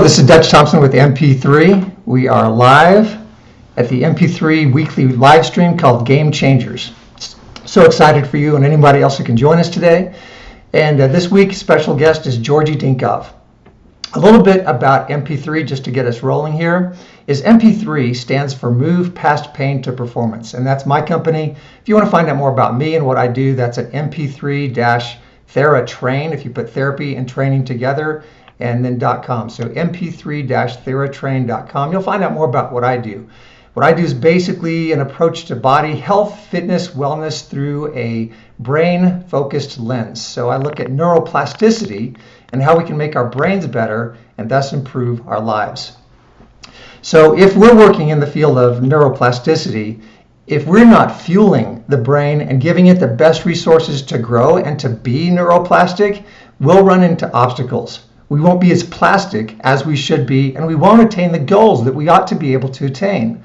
this is Dutch Thompson with MP3. We are live at the MP3 weekly live stream called Game Changers. So excited for you and anybody else who can join us today. And this week's special guest is Georgi Dinkov. A little bit about MP3 just to get us rolling here is MP3 stands for Move Past Pain to Performance, and that's my company. If you want to find out more about me and what I do, that's at mp3-Theratrain, if you put therapy and training together, and then .com. So mp3-theratrain.com. You'll find out more about what I do. What I do is basically an approach to body health, fitness, wellness through a brain-focused lens. So I look at neuroplasticity and how we can make our brains better and thus improve our lives. So if we're working in the field of neuroplasticity, if we're not fueling the brain and giving it the best resources to grow and to be neuroplastic, we'll run into obstacles. We won't be as plastic as we should be, and we won't attain the goals that we ought to be able to attain.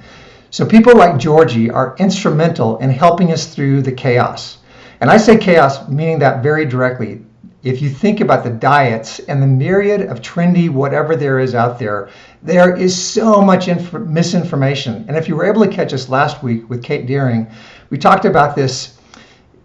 So people like Georgi are instrumental in helping us through the chaos. And I say chaos meaning that very directly. If you think about the diets and the myriad of trendy whatever there is out there, there is so much misinformation. And if you were able to catch us last week with Kate Deering, we talked about this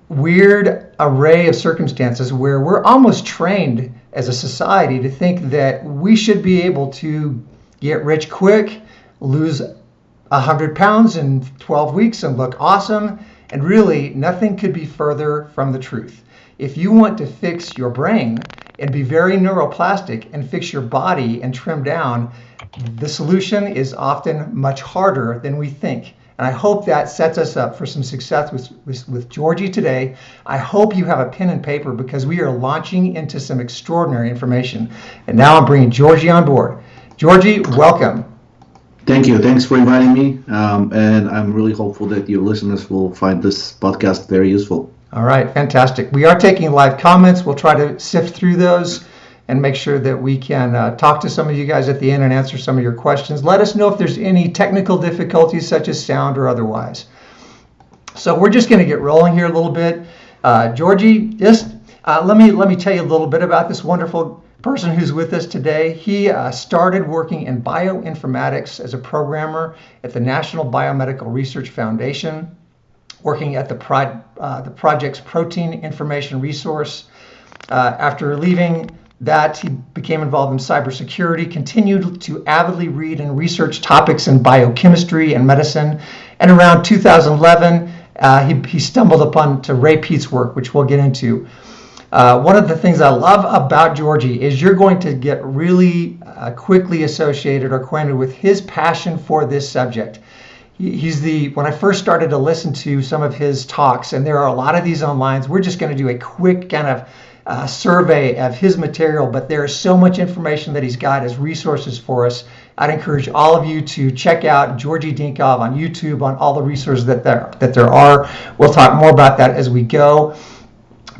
weird array of circumstances where we're almost trained as a society to think that we should be able to get rich quick, lose 100 pounds in 12 weeks and look awesome. And really, nothing could be further from the truth. If you want to fix your brain and be very neuroplastic and fix your body and trim down, the solution is often much harder than we think. And I hope that sets us up for some success with Georgi today. I hope you have a pen and paper because we are launching into some extraordinary information. And now I'm bringing Georgi on board. Georgi, welcome. Thank you. Thanks for inviting me. And I'm really hopeful that your listeners will find this podcast very useful. All right, fantastic. We are taking live comments. We'll try to sift through those and make sure that we can talk to some of you guys at the end and answer some of your questions. Let us know if there's any technical difficulties such as sound or otherwise. So we're just going to get rolling here a little bit. Georgi, just let me tell you a little bit about this wonderful person who's with us today. He started working in bioinformatics as a programmer at the National Biomedical Research Foundation, working at the project's Protein Information Resource. After leaving that, he became involved in cybersecurity, continued to avidly read and research topics in biochemistry and medicine. And around 2011, he stumbled upon Ray Peat's work, which we'll get into. One of the things I love about Georgi is you're going to get really quickly associated or acquainted with his passion for this subject. When I first started to listen to some of his talks, and there are a lot of these online, we're just going to do a quick kind of survey of his material, but there is so much information that he's got as resources for us. I'd encourage all of you to check out Georgi Dinkov on YouTube on all the resources that there are. We'll talk more about that as we go.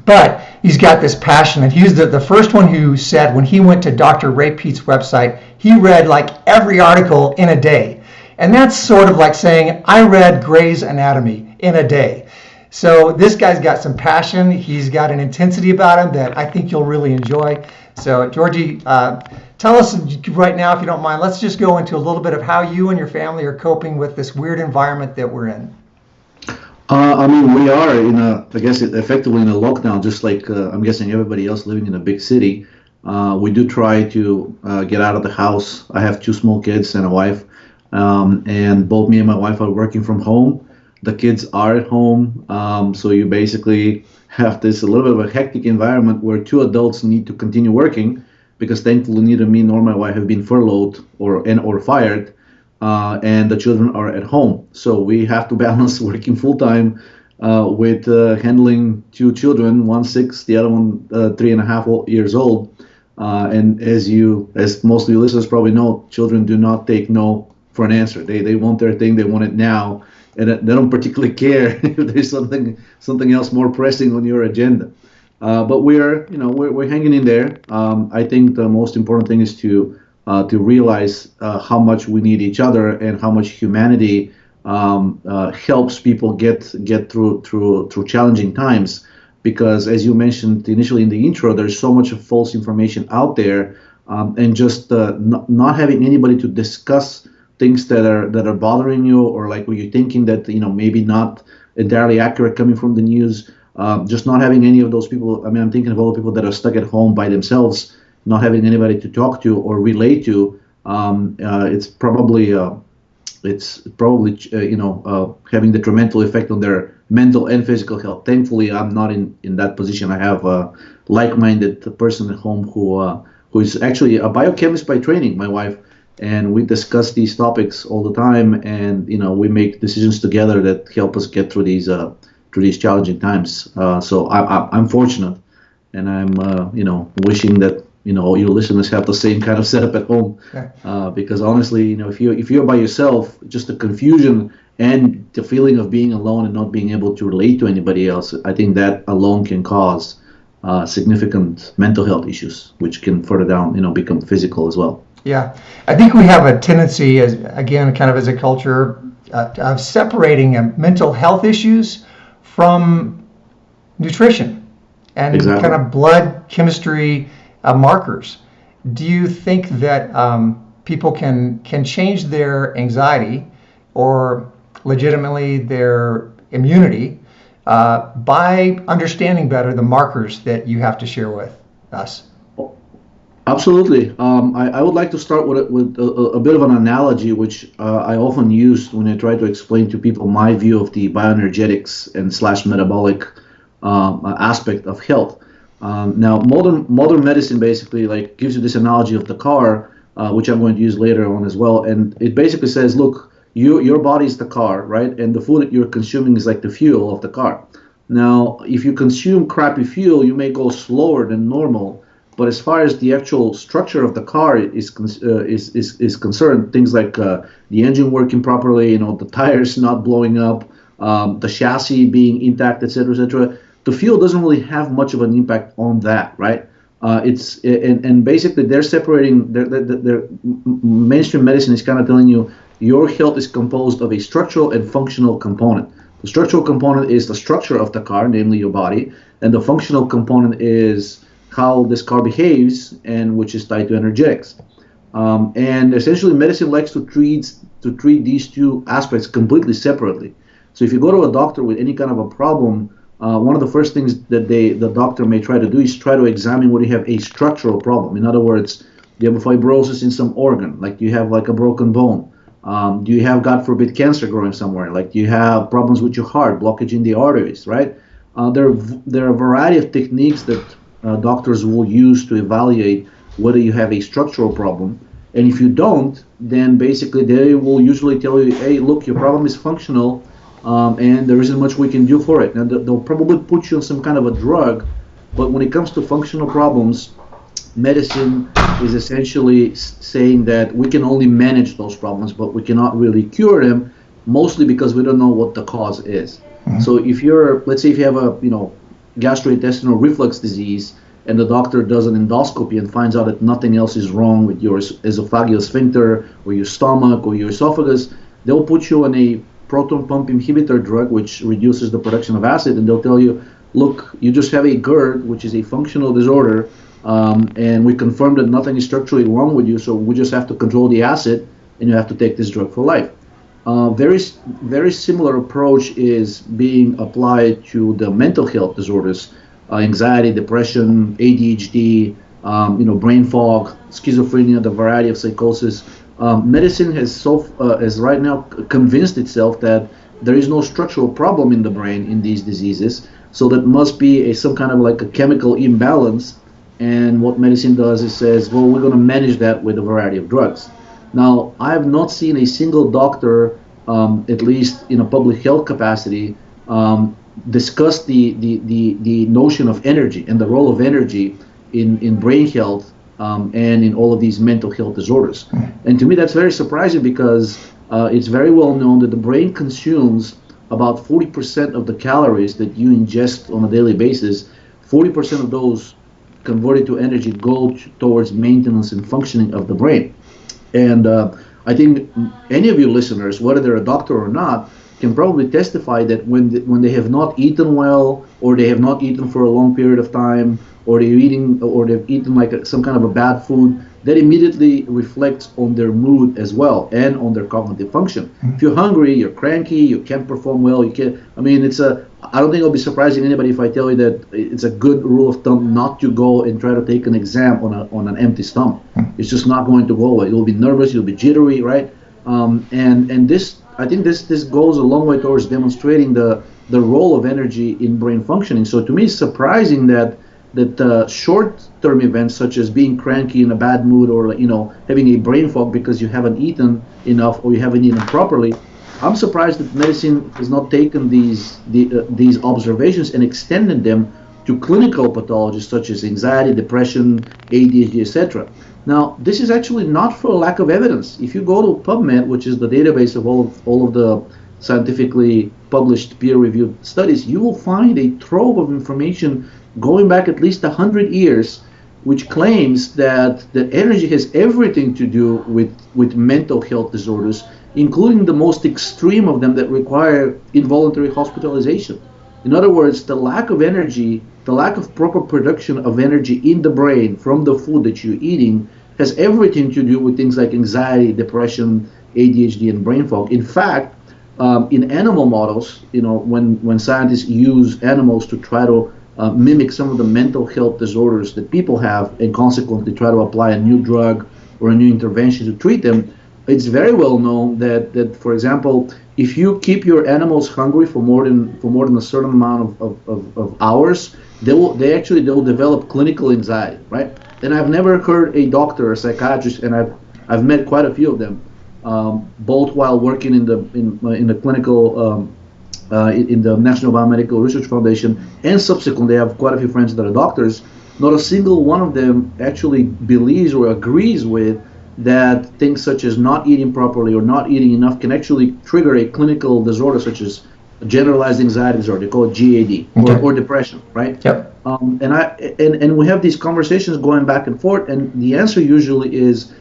But he's got this passion, and he was the first one who said when he went to Dr. Ray Peat's website, he read like every article in a day. And that's sort of like saying, I read Grey's Anatomy in a day. So this guy's got some passion. He's got an intensity about him that I think you'll really enjoy. So Georgi, tell us right now, if you don't mind, let's just go into a little bit of how you and your family are coping with this weird environment that we're in. We are effectively in a lockdown, just like I'm guessing everybody else living in a big city. We do try to get out of the house. I have 2 small kids and a wife. And both me and my wife are working from home. The kids are at home, so you basically have this a little bit of a hectic environment where 2 adults need to continue working because thankfully neither me nor my wife have been furloughed or fired, and the children are at home. So we have to balance working full time with handling 2 children, one 6, the other one 3.5 years old. And as most of you listeners probably know, children do not take no for an answer. They want their thing, they want it now, and they don't particularly care if there's something else more pressing on your agenda. But we're hanging in there. I think the most important thing is to realize how much we need each other and how much humanity helps people get through challenging times. Because as you mentioned initially in the intro, there's so much false information out there and just not having anybody to discuss things that are bothering you, or like were you thinking that maybe not entirely accurate coming from the news. Just not having any of those people. I mean, I'm thinking of all the people that are stuck at home by themselves, not having anybody to talk to or relate to. It's probably having detrimental effect on their mental and physical health. Thankfully, I'm not in that position. I have a like-minded person at home who is actually a biochemist by training, my wife, and we discuss these topics all the time, and we make decisions together that help us get through these challenging times. So I'm fortunate, and I'm wishing that all your listeners have the same kind of setup at home, because honestly, if you're by yourself, just the confusion and the feeling of being alone and not being able to relate to anybody else, I think that alone can cause significant mental health issues, which can further down become physical as well. Yeah, I think we have a tendency, as a culture, of separating mental health issues from nutrition and Exactly. kind of blood chemistry markers. Do you think that people can change their anxiety or legitimately their immunity by understanding better the markers that you have to share with us? Absolutely. I would like to start with a bit of an analogy, which I often use when I try to explain to people my view of the bioenergetics and / metabolic aspect of health. Now, modern medicine basically gives you this analogy of the car, which I'm going to use later on as well, and it basically says, look, your body is the car, right? And the food that you're consuming is like the fuel of the car. Now, if you consume crappy fuel, you may go slower than normal. But as far as the actual structure of the car is concerned, things like the engine working properly, the tires not blowing up, the chassis being intact, etc., the fuel doesn't really have much of an impact on that, right? And basically they're separating. Their mainstream medicine is kind of telling you your health is composed of a structural and functional component. The structural component is the structure of the car, namely your body, and the functional component is how this car behaves, and which is tied to energetics. And essentially, medicine likes to treat these two aspects completely separately. So if you go to a doctor with any kind of a problem, one of the first things that the doctor may try to do is try to examine whether you have a structural problem. In other words, do you have a fibrosis in some organ? Like, do you have a broken bone? Do you have, God forbid, cancer growing somewhere? Like, do you have problems with your heart, blockage in the arteries, right? There are a variety of techniques that doctors will use to evaluate whether you have a structural problem. And if you don't, then basically they will usually tell you, hey, look, your problem is functional, and there isn't much we can do for it. Now, they'll probably put you on some kind of a drug, but when it comes to functional problems, medicine is essentially saying that we can only manage those problems, but we cannot really cure them, mostly because we don't know what the cause is. Mm-hmm. So let's say if you have a, gastrointestinal reflux disease, and the doctor does an endoscopy and finds out that nothing else is wrong with your esophageal sphincter or your stomach or your esophagus, they'll put you on a proton pump inhibitor drug, which reduces the production of acid, and they'll tell you, look, you just have a GERD, which is a functional disorder, and we confirmed that nothing is structurally wrong with you, so we just have to control the acid, and you have to take this drug for life. Very similar approach is being applied to the mental health disorders, anxiety, depression, ADHD, brain fog, schizophrenia, the variety of psychosis. Medicine has right now convinced itself that there is no structural problem in the brain in these diseases, so that must be some kind of a chemical imbalance. And what medicine does is says, well, we're going to manage that with a variety of drugs. Now, I have not seen a single doctor, at least in a public health capacity, discuss the notion of energy and the role of energy in brain health and in all of these mental health disorders. And to me, that's very surprising, because it's very well known that the brain consumes about 40% of the calories that you ingest on a daily basis. 40% of those converted to energy go towards maintenance and functioning of the brain. And I think any of you listeners, whether they're a doctor or not, can probably testify that when they have not eaten well, or they have not eaten for a long period of time, or they've eaten like some kind of a bad food, that immediately reflects on their mood as well and on their cognitive function. If you're hungry, you're cranky, you can't perform well, you can't. I mean, I don't think it'll be surprising anybody if I tell you that it's a good rule of thumb not to go and try to take an exam on an empty stomach. It's just not going to go away. You'll be nervous, you'll be jittery, right? And this, I think this goes a long way towards demonstrating the role of energy in brain functioning. So to me, it's surprising that short-term events such as being cranky, in a bad mood, or having a brain fog because you haven't eaten enough or you haven't eaten properly. I'm surprised that medicine has not taken these observations and extended them to clinical pathologies such as anxiety, depression, ADHD, etc. Now, this is actually not for a lack of evidence. If you go to PubMed, which is the database of all of the scientifically published peer-reviewed studies, you will find a trove of information going back at least 100 years, which claims that energy has everything to do with mental health disorders, including the most extreme of them that require involuntary hospitalization. In other words, the lack of energy, the lack of proper production of energy in the brain from the food that you're eating has everything to do with things like anxiety, depression, ADHD, and brain fog. In fact, in animal models, when scientists use animals to try to mimic some of the mental health disorders that people have and consequently try to apply a new drug or a new intervention to treat them, it's very well known that for example, if you keep your animals hungry for more than a certain amount of hours, they will develop clinical anxiety, right? And I've never heard a doctor or psychiatrist, and I've met quite a few of them, both while working in the clinical in the National Biomedical Research Foundation, and subsequently I have quite a few friends that are doctors. Not a single one of them actually believes or agrees with that things such as not eating properly or not eating enough can actually trigger a clinical disorder such as generalized anxiety disorder. They call it GAD, or depression, right? Yep. And we have these conversations going back and forth, and the answer usually is,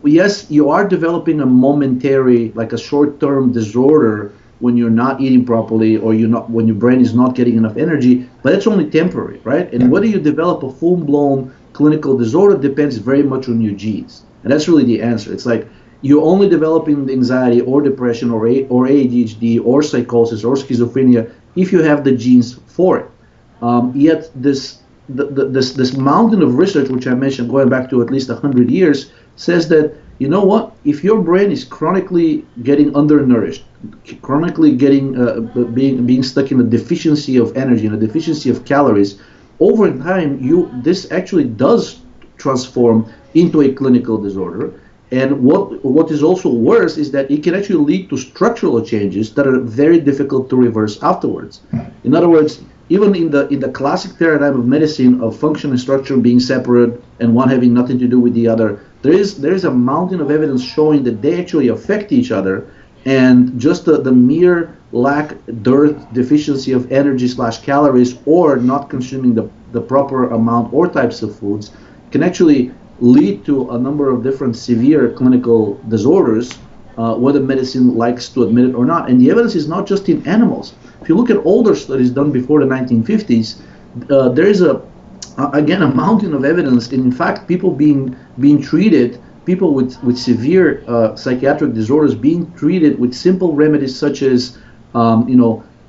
yes, you are developing a momentary, like a short-term disorder when you're not eating properly, or when your brain is not getting enough energy, but it's only temporary, right? And whether you develop a full-blown clinical disorder depends very much on your genes. And that's really the answer. It's like you're only developing anxiety or depression or ADHD or psychosis or schizophrenia if you have the genes for it. Yet this mountain of research, which I mentioned going back to at least 100 years, says that, you know what, if your brain is chronically getting undernourished, chronically getting being stuck in a deficiency of energy and a deficiency of calories, over time this actually does transform into a clinical disorder. And what is also worse is that it can actually lead to structural changes that are very difficult to reverse afterwards. In other words, even in the classic paradigm of medicine of function and structure being separate and one having nothing to do with the other, there is a mountain of evidence showing that they actually affect each other, and just the mere deficiency of energy / calories, or not consuming the proper amount or types of foods, can actually lead to a number of different severe clinical disorders, whether medicine likes to admit it or not. And the evidence is not just in animals. If you look at older studies done before the 1950s, there is again a mountain of evidence. And in fact, people being treated, people with severe psychiatric disorders being treated with simple remedies such as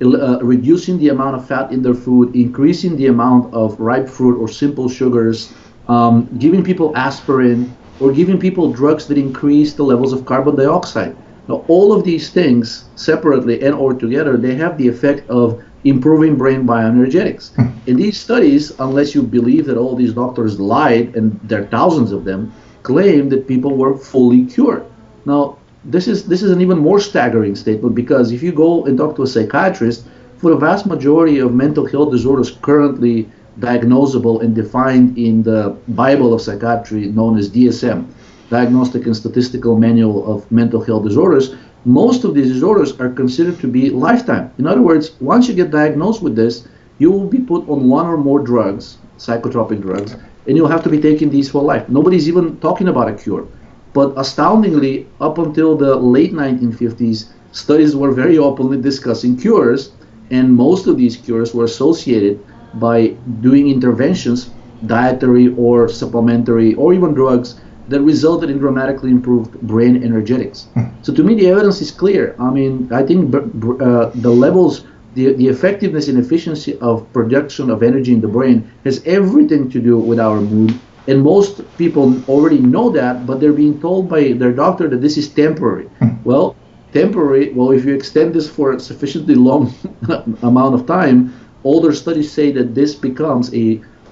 reducing the amount of fat in their food, increasing the amount of ripe fruit or simple sugars, giving people aspirin, or giving people drugs that increase the levels of carbon dioxide. Now, all of these things, separately and or together, they have the effect of improving brain bioenergetics. In these studies, unless you believe that all these doctors lied, and there are thousands of them, claim that people were fully cured. Now, this is an even more staggering statement, because if you go and talk to a psychiatrist, for the vast majority of mental health disorders currently diagnosable and defined in the Bible of psychiatry known as DSM, Diagnostic and Statistical Manual of Mental Health Disorders, most of these disorders are considered to be lifetime. In other words, once you get diagnosed with this, you will be put on one or more drugs, psychotropic drugs, and you'll have to be taking these for life. Nobody's even talking about a cure. But astoundingly, up until the late 1950s, studies were very openly discussing cures, and most of these cures were associated by doing interventions, dietary or supplementary or even drugs, that resulted in dramatically improved brain energetics. So to me, the evidence is clear. I mean, I think the levels, the effectiveness and efficiency of production of energy in the brain has everything to do with our mood. And most people already know that, but they're being told by their doctor that this is temporary. Well, temporary, well, if you extend this for a sufficiently long amount of time, older studies say that this becomes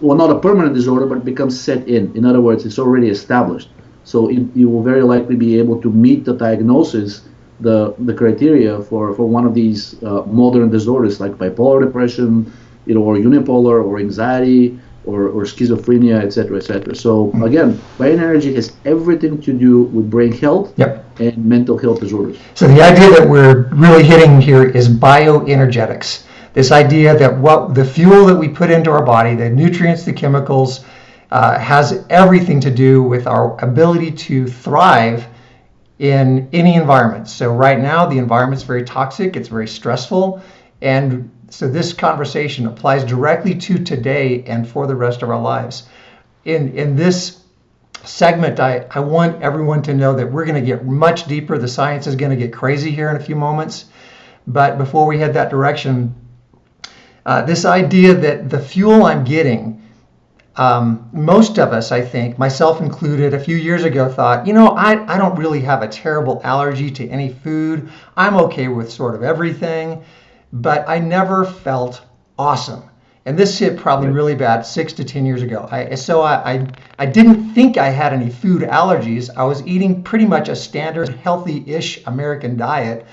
well, not a permanent disorder, but it becomes set in. In other words, it's already established. So you will very likely be able to meet the diagnosis, the criteria for one of these modern disorders like bipolar depression, or unipolar, or anxiety, or schizophrenia, etc., etc. So again, brain energy has everything to do with brain health. Yep. And mental health disorders. So the idea that we're really hitting here is bioenergetics. This idea that what the fuel that we put into our body, the nutrients, the chemicals, has everything to do with our ability to thrive in any environment. So right now, the environment's very toxic, it's very stressful, and so this conversation applies directly to today and for the rest of our lives. In this segment, I want everyone to know that we're going to get much deeper. The science is going to get crazy here in a few moments. But before we head that direction, this idea that the fuel I'm getting, most of us, I think, myself included, a few years ago thought, I don't really have a terrible allergy to any food. I'm okay with sort of everything, but I never felt awesome. And this hit probably really bad 6 to 10 years ago. I didn't think I had any food allergies. I was eating pretty much a standard healthy-ish American diet.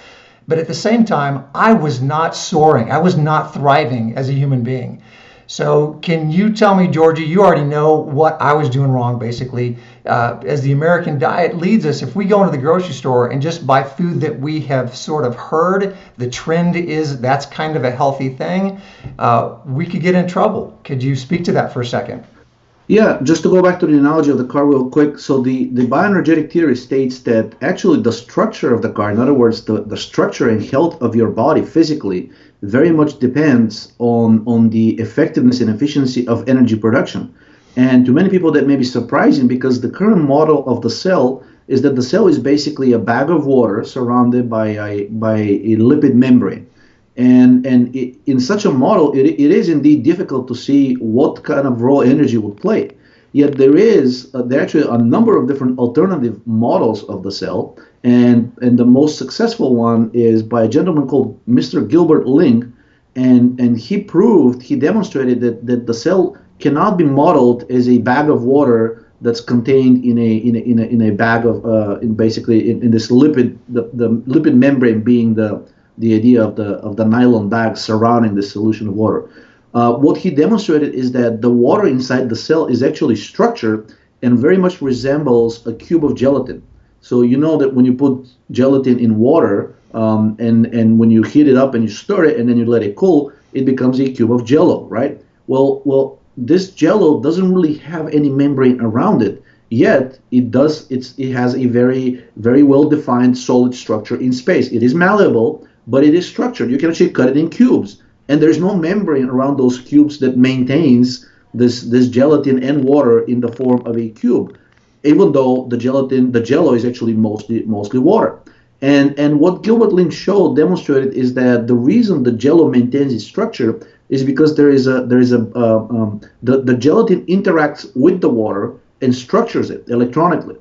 But at the same time, I was not soaring. I was not thriving as a human being. So can you tell me, Georgie, you already know what I was doing wrong, basically. As the American diet leads us, if we go into the grocery store and just buy food that we have sort of heard, the trend is that's kind of a healthy thing, we could get in trouble. Could you speak to that for a second? Yeah, just to go back to the analogy of the car real quick. So the bioenergetic theory states that actually the structure of the car, in other words, the structure and health of your body physically, very much depends on the effectiveness and efficiency of energy production. And to many people that may be surprising, because the current model of the cell is that the cell is basically a bag of water surrounded by a lipid membrane. And in such a model, it is indeed difficult to see what kind of role energy would play. Yet there are actually a number of different alternative models of the cell, and the most successful one is by a gentleman called Mr. Gilbert Ling, and he demonstrated that the cell cannot be modeled as a bag of water that's contained in a bag of basically in this lipid, the lipid membrane being the idea of the nylon bag surrounding the solution of water. What he demonstrated is that the water inside the cell is actually structured and very much resembles a cube of gelatin. So you know that when you put gelatin in water and when you heat it up and you stir it and then you let it cool, it becomes a cube of jello, right? Well, this jello doesn't really have any membrane around it, yet it has a very, very well-defined solid structure in space. It is malleable, but it is structured. You can actually cut it in cubes, and there's no membrane around those cubes that maintains this gelatin and water in the form of a cube, even though the jello is actually mostly water. And what Gilbert Ling demonstrated is that the reason the jello maintains its structure is because the gelatin interacts with the water and structures it electronically.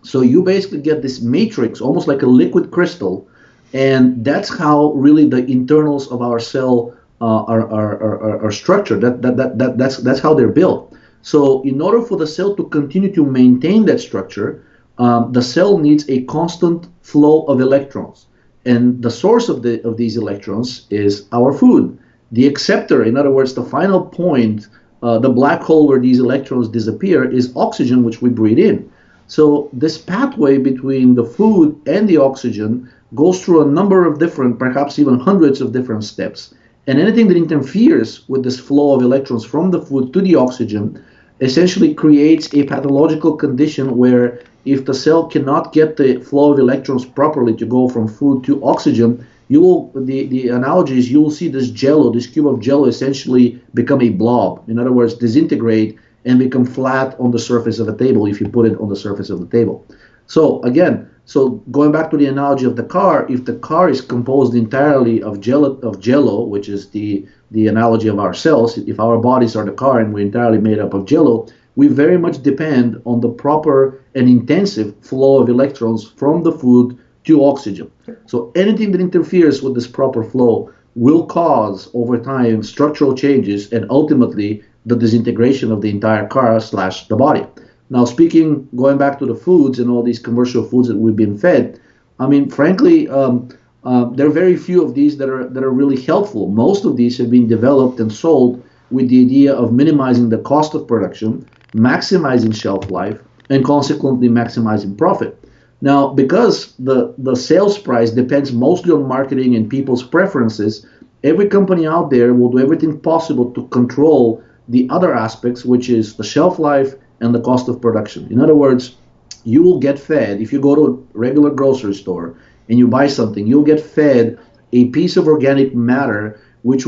So you basically get this matrix, almost like a liquid crystal, and that's how really the internals of our cell are structured. That's how they're built. So in order for the cell to continue to maintain that structure, the cell needs a constant flow of electrons, and the source of these electrons is our food. The acceptor, in other words, the final point, the black hole where these electrons disappear, is oxygen, which we breathe in. So this pathway between the food and the oxygen goes through a number of different, perhaps even hundreds of different steps. And anything that interferes with this flow of electrons from the food to the oxygen essentially creates a pathological condition where if the cell cannot get the flow of electrons properly to go from food to oxygen, you will the analogy is you will see this jello, this cube of jello essentially become a blob. In other words, disintegrate and become flat on the surface of a table if you put it on the surface of the table. So again, so going back to the analogy of the car, if the car is composed entirely of jello, which is the analogy of our cells, if our bodies are the car and we're entirely made up of jello, we very much depend on the proper and intensive flow of electrons from the food to oxygen. So anything that interferes with this proper flow will cause over time structural changes and ultimately the disintegration of the entire car slash the body. Now, going back to the foods and all these commercial foods that we've been fed, I mean, frankly, there are very few of these that are really helpful. Most of these have been developed and sold with the idea of minimizing the cost of production, maximizing shelf life, and consequently maximizing profit. Now, because the sales price depends mostly on marketing and people's preferences, every company out there will do everything possible to control the other aspects, which is the shelf life and the cost of production. In other words, you will get fed, if you go to a regular grocery store and you buy something, you'll get fed a piece of organic matter which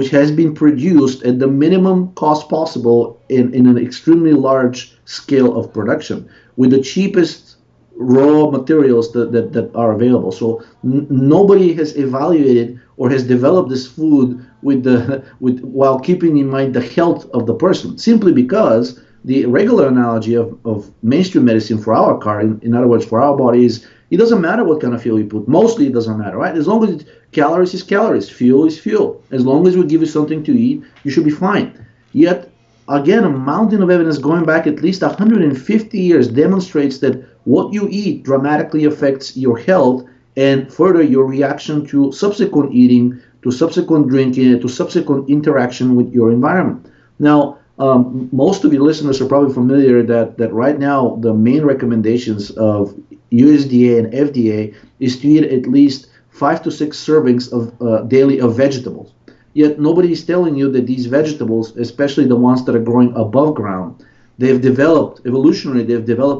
has been produced at the minimum cost possible in an extremely large scale of production with the cheapest raw materials that are available. So nobody has evaluated or has developed this food while keeping in mind the health of the person, simply because the regular analogy of mainstream medicine for our car, in other words, for our body, is it doesn't matter what kind of fuel you put. Mostly it doesn't matter, right? As long as calories is calories, fuel is fuel. As long as we give you something to eat, you should be fine. Yet, again, a mountain of evidence going back at least 150 years demonstrates that what you eat dramatically affects your health and further your reaction to subsequent eating, to subsequent drinking, to subsequent interaction with your environment. Now, most of your listeners are probably familiar that right now the main recommendations of USDA and FDA is to eat at least 5 to 6 servings of daily of vegetables. Yet nobody is telling you that these vegetables, especially the ones that are growing above ground, they've developed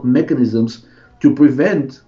mechanisms to prevent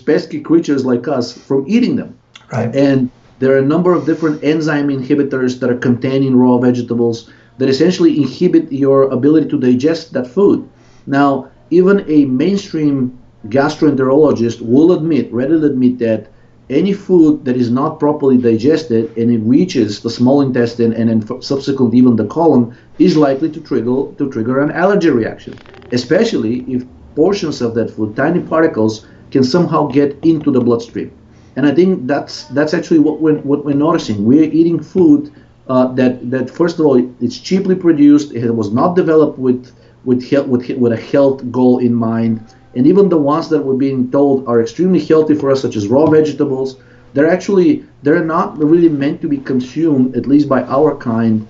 pesky creatures like us from eating them. Right. And there are a number of different enzyme inhibitors that are contained in raw vegetables that essentially inhibit your ability to digest that food. Now, even a mainstream gastroenterologist will readily admit that any food that is not properly digested and it reaches the small intestine and then subsequently even the colon is likely to trigger an allergy reaction, especially if portions of that food, tiny particles, can somehow get into the bloodstream. And I think that's actually what we're noticing. We're eating food that first of all, it's cheaply produced. It was not developed with a health goal in mind. And even the ones that we're being told are extremely healthy for us, such as raw vegetables, they're not really meant to be consumed, at least by our kind,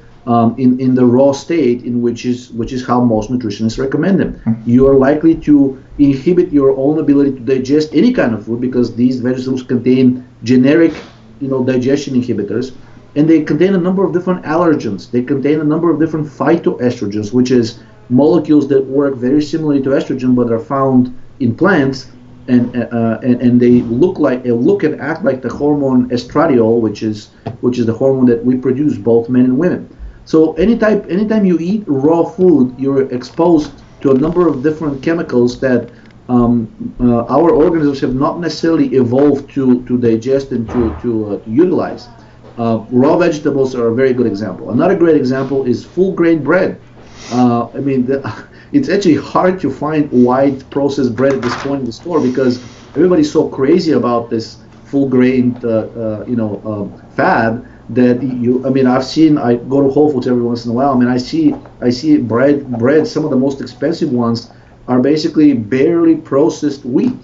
in the raw state, which is how most nutritionists recommend them. You are likely to inhibit your own ability to digest any kind of food because these vegetables contain generic, digestion inhibitors, and they contain a number of different allergens. They contain a number of different phytoestrogens, which is molecules that work very similarly to estrogen but are found in plants, and they look and act like the hormone estradiol, which is the hormone that we produce, both men and women. So anytime you eat raw food, you're exposed to a number of different chemicals that our organisms have not necessarily evolved to digest and to utilize. Raw vegetables are a very good example. Another great example is full grain bread. It's actually hard to find white processed bread at this point in the store because everybody's so crazy about this full grain, fad that I go to Whole Foods every once in a while. I see bread. Some of the most expensive ones are basically barely processed wheat,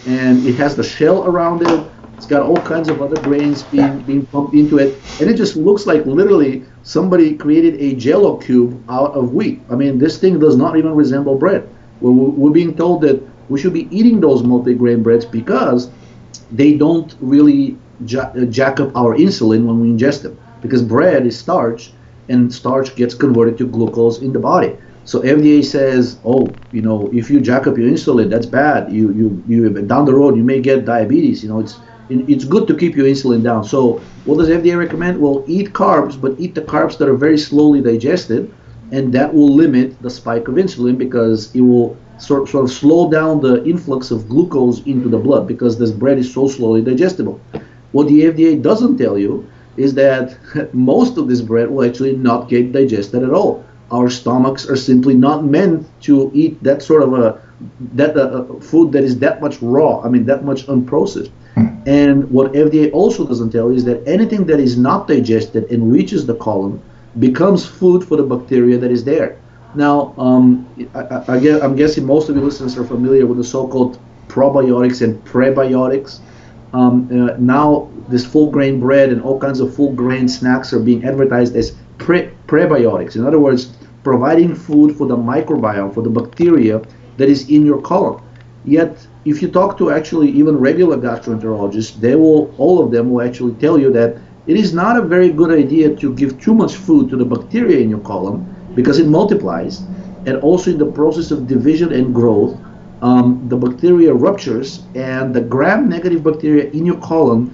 and it has the shell around it. It's got all kinds of other grains being pumped into it, and it just looks like literally somebody created a Jello cube out of wheat. This thing does not even resemble bread. We're being told that we should be eating those multigrain breads because they don't really jack up our insulin when we ingest them. Because bread is starch, and starch gets converted to glucose in the body. So FDA says, oh, if you jack up your insulin, that's bad. You down the road you may get diabetes. It's good to keep your insulin down. So what does FDA recommend? Well, eat carbs, but eat the carbs that are very slowly digested, and that will limit the spike of insulin because it will sort of slow down the influx of glucose into the blood because this bread is so slowly digestible. What the FDA doesn't tell you is that most of this bread will actually not get digested at all. Our stomachs are simply not meant to eat that sort of food that is that much raw, that much unprocessed. And what FDA also doesn't tell you is that anything that is not digested and reaches the colon becomes food for the bacteria that is there. Now, I'm guessing most of your listeners are familiar with the so-called probiotics and prebiotics. Now, this full grain bread and all kinds of full grain snacks are being advertised as prebiotics. In other words, providing food for the microbiome, for the bacteria that is in your colon. Yet, if you talk to actually even regular gastroenterologists, all of them will actually tell you that it is not a very good idea to give too much food to the bacteria in your colon because it multiplies, and also in the process of division and growth, the bacteria ruptures, and the gram-negative bacteria in your colon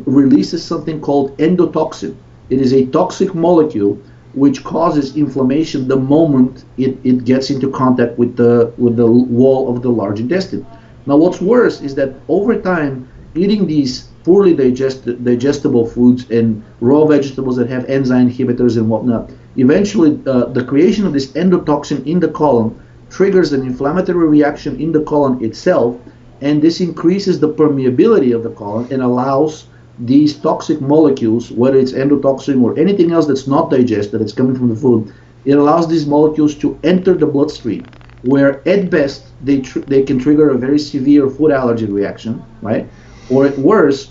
releases something called endotoxin. It is a toxic molecule which causes inflammation the moment it gets into contact with the wall of the large intestine. Now, what's worse is that over time, eating these poorly digestible foods and raw vegetables that have enzyme inhibitors and whatnot, eventually the creation of this endotoxin in the colon triggers an inflammatory reaction in the colon itself, and this increases the permeability of the colon and allows these toxic molecules, whether it's endotoxin or anything else that's not digested, that's coming from the food, it allows these molecules to enter the bloodstream, where at best they can trigger a very severe food allergy reaction, right? Or at worst,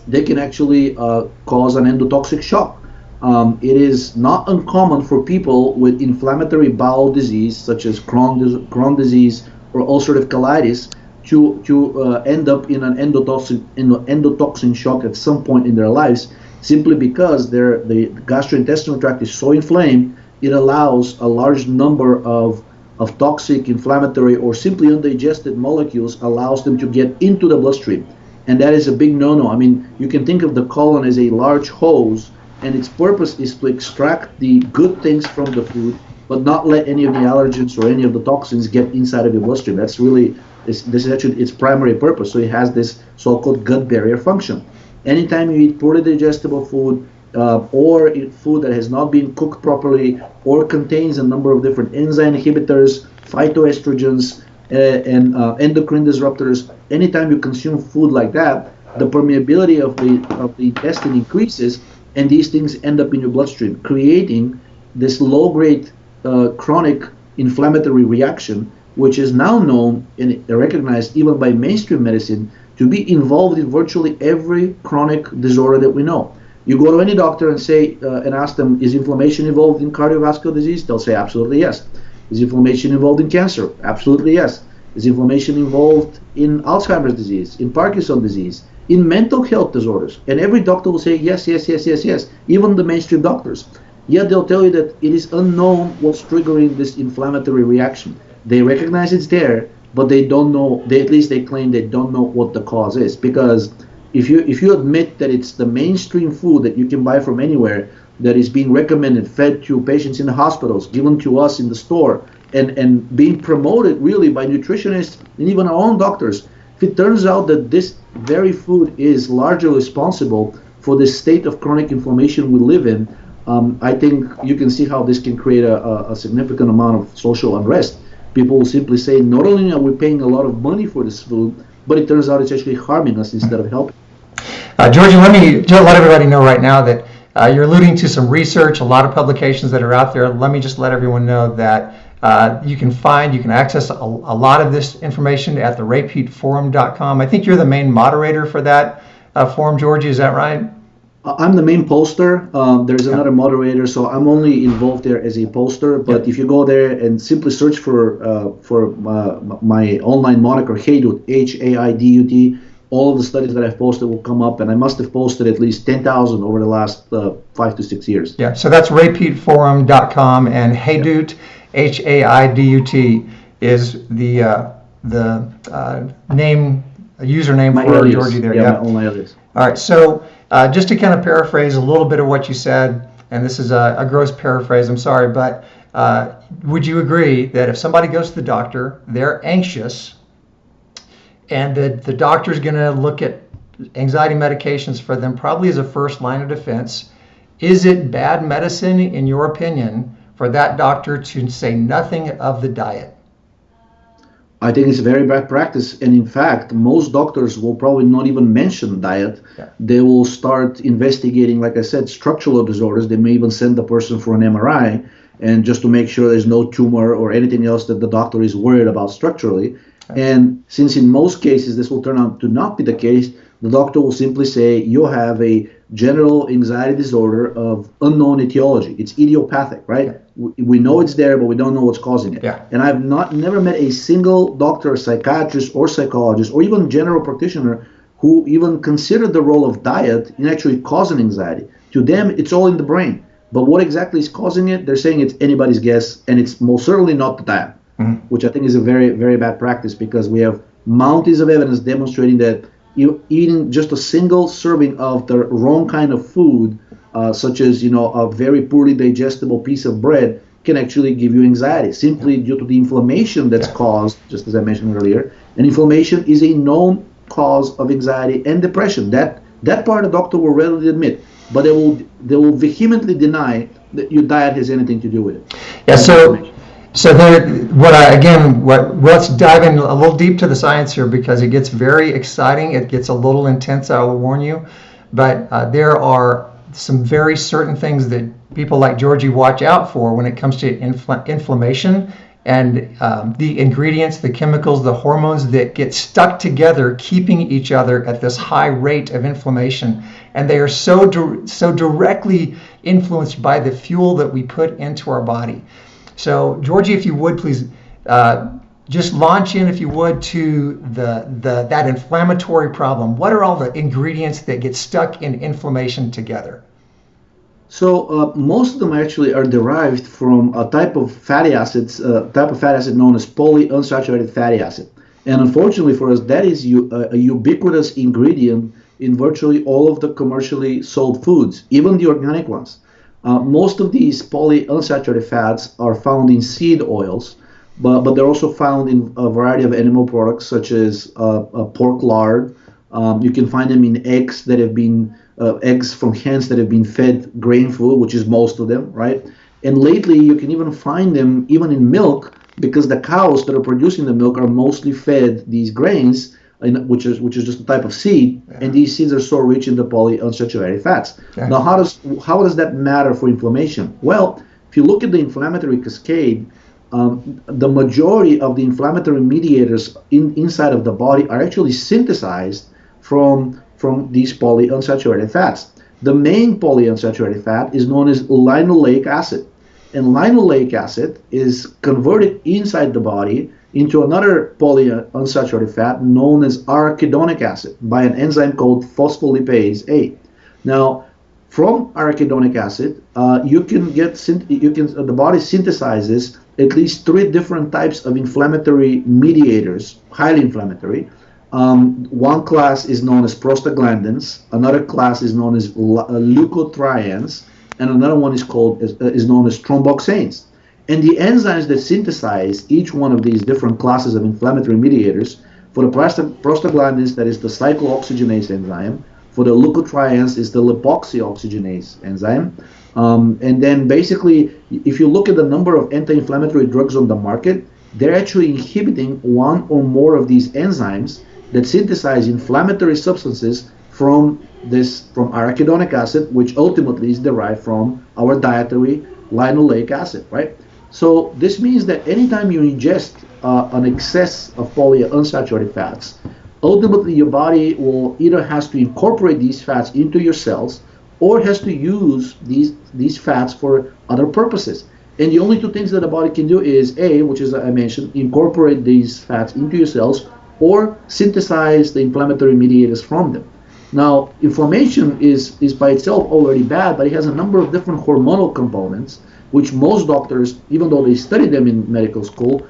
they can actually cause an endotoxic shock. It is not uncommon for people with inflammatory bowel disease, such as Crohn's disease or ulcerative colitis, to end up in an endotoxin shock at some point in their lives, simply because the gastrointestinal tract is so inflamed, it allows a large number of toxic, inflammatory, or simply undigested molecules, allows them to get into the bloodstream. And that is a big no-no. You can think of the colon as a large hose, and its purpose is to extract the good things from the food, but not let any of the allergens or any of the toxins get inside of your bloodstream. That's really, this is actually its primary purpose. So it has this so-called gut barrier function. Anytime you eat poorly digestible food, or food that has not been cooked properly, or contains a number of different enzyme inhibitors, phytoestrogens, and endocrine disruptors, anytime you consume food like that, the permeability of the intestine increases, and these things end up in your bloodstream, creating this low-grade chronic inflammatory reaction, which is now known and recognized even by mainstream medicine to be involved in virtually every chronic disorder that we know. You go to any doctor and say and ask them, is inflammation involved in cardiovascular disease? They'll say absolutely yes. Is inflammation involved in cancer? Absolutely yes. Is inflammation involved in Alzheimer's disease, in Parkinson's disease, in mental health disorders? And every doctor will say yes, yes, yes, yes, yes, even the mainstream doctors. Yet they'll tell you that it is unknown what's triggering this inflammatory reaction. They recognize it's there, but they don't know, at least they claim they don't know what the cause is. Because if you admit that it's the mainstream food that you can buy from anywhere that is being recommended, fed to patients in the hospitals, given to us in the store, and being promoted really by nutritionists and even our own doctors, if it turns out that this very food is largely responsible for the state of chronic inflammation we live in, I think you can see how this can create a significant amount of social unrest. People will simply say, not only are we paying a lot of money for this food, but it turns out it's actually harming us instead of helping. Georgi, let everybody know right now that you're alluding to some research, a lot of publications that are out there. Let me just let everyone know that you can access a lot of this information at the rapeheatforum.com. I think you're the main moderator for that forum, Georgi, is that right? I'm the main poster. There's another moderator, so I'm only involved there as a poster. But if you go there and simply search for my online moniker, Haidut, Haidut, all of the studies that I've posted will come up, and I must have posted at least 10,000 over the last 5 to 6 years. Yeah, so that's rapeheatforum.com, and Haidut HAIDUT is the name, username My for alias. Georgie there. Yeah, my own alias. All right, so just to kind of paraphrase a little bit of what you said, and this is a gross paraphrase, I'm sorry, but would you agree that if somebody goes to the doctor, they're anxious, and the doctor's going to look at anxiety medications for them probably as a first line of defense, is it bad medicine, in your opinion, for that doctor to say nothing of the diet? I think it's a very bad practice, and in fact, most doctors will probably not even mention diet. Yeah. They will start investigating, like I said, structural disorders. They may even send the person for an MRI, and just to make sure there's no tumor or anything else that the doctor is worried about structurally. Okay. And since in most cases this will turn out to not be the case, the doctor will simply say you have a general anxiety disorder of unknown etiology. It's idiopathic, right? Yeah. We know it's there, but we don't know what's causing it. Yeah. And I've never met a single doctor, psychiatrist, or psychologist, or even general practitioner who even considered the role of diet in actually causing anxiety. To them, it's all in the brain. But what exactly is causing it? They're saying it's anybody's guess, and it's most certainly not the diet, which I think is a very, very bad practice, because we have mountains of evidence demonstrating that eating just a single serving of the wrong kind of food, such as a very poorly digestible piece of bread, can actually give you anxiety simply due to the inflammation that's caused, just as I mentioned earlier. And inflammation is a known cause of anxiety and depression. That part a doctor will readily admit, but they will vehemently deny that your diet has anything to do with it. Yeah. So there, let's dive in a little deep to the science here, because it gets very exciting. It gets a little intense, I will warn you. But there are some very certain things that people like Georgie watch out for when it comes to inflammation, and the ingredients, the chemicals, the hormones that get stuck together, keeping each other at this high rate of inflammation. And they are so directly influenced by the fuel that we put into our body. So, Georgie, if you would, please just launch in, if you would, to that inflammatory problem. What are all the ingredients that get stuck in inflammation together? So most of them actually are derived from a type of fatty acids, known as polyunsaturated fatty acid. And unfortunately for us, that is a ubiquitous ingredient in virtually all of the commercially sold foods, even the organic ones. Most of these polyunsaturated fats are found in seed oils, but they're also found in a variety of animal products, such as pork lard. You can find them in eggs that have been eggs from hens that have been fed grain food, which is most of them, right? And lately, you can even find them even in milk, because the cows that are producing the milk are mostly fed these grains, which is just a type of seed, and these seeds are so rich in the polyunsaturated fats. Yeah. Now, how does that matter for inflammation? Well, if you look at the inflammatory cascade, the majority of the inflammatory mediators inside of the body are actually synthesized from these polyunsaturated fats. The main polyunsaturated fat is known as linoleic acid, and linoleic acid is converted inside the body into another polyunsaturated fat known as arachidonic acid by an enzyme called phospholipase A. Now, from arachidonic acid, the body synthesizes at least 3 different types of inflammatory mediators, highly inflammatory. One class is known as prostaglandins, another class is known as leukotrienes, and another one is known as thromboxanes. And the enzymes that synthesize each one of these different classes of inflammatory mediators, for the prostaglandins, that is the cyclooxygenase enzyme. For the leukotrienes is the lipoxyoxygenase enzyme. And then basically, if you look at the number of anti-inflammatory drugs on the market, they're actually inhibiting one or more of these enzymes that synthesize inflammatory substances from arachidonic acid, which ultimately is derived from our dietary linoleic acid, right? So this means that anytime you ingest an excess of polyunsaturated fats, ultimately your body will either has to incorporate these fats into your cells, or has to use these fats for other purposes. And the only 2 things that the body can do is A, which is I mentioned, incorporate these fats into your cells, or synthesize the inflammatory mediators from them. Now, inflammation is by itself already bad, but it has a number of different hormonal components which most doctors, even though they study them in medical school,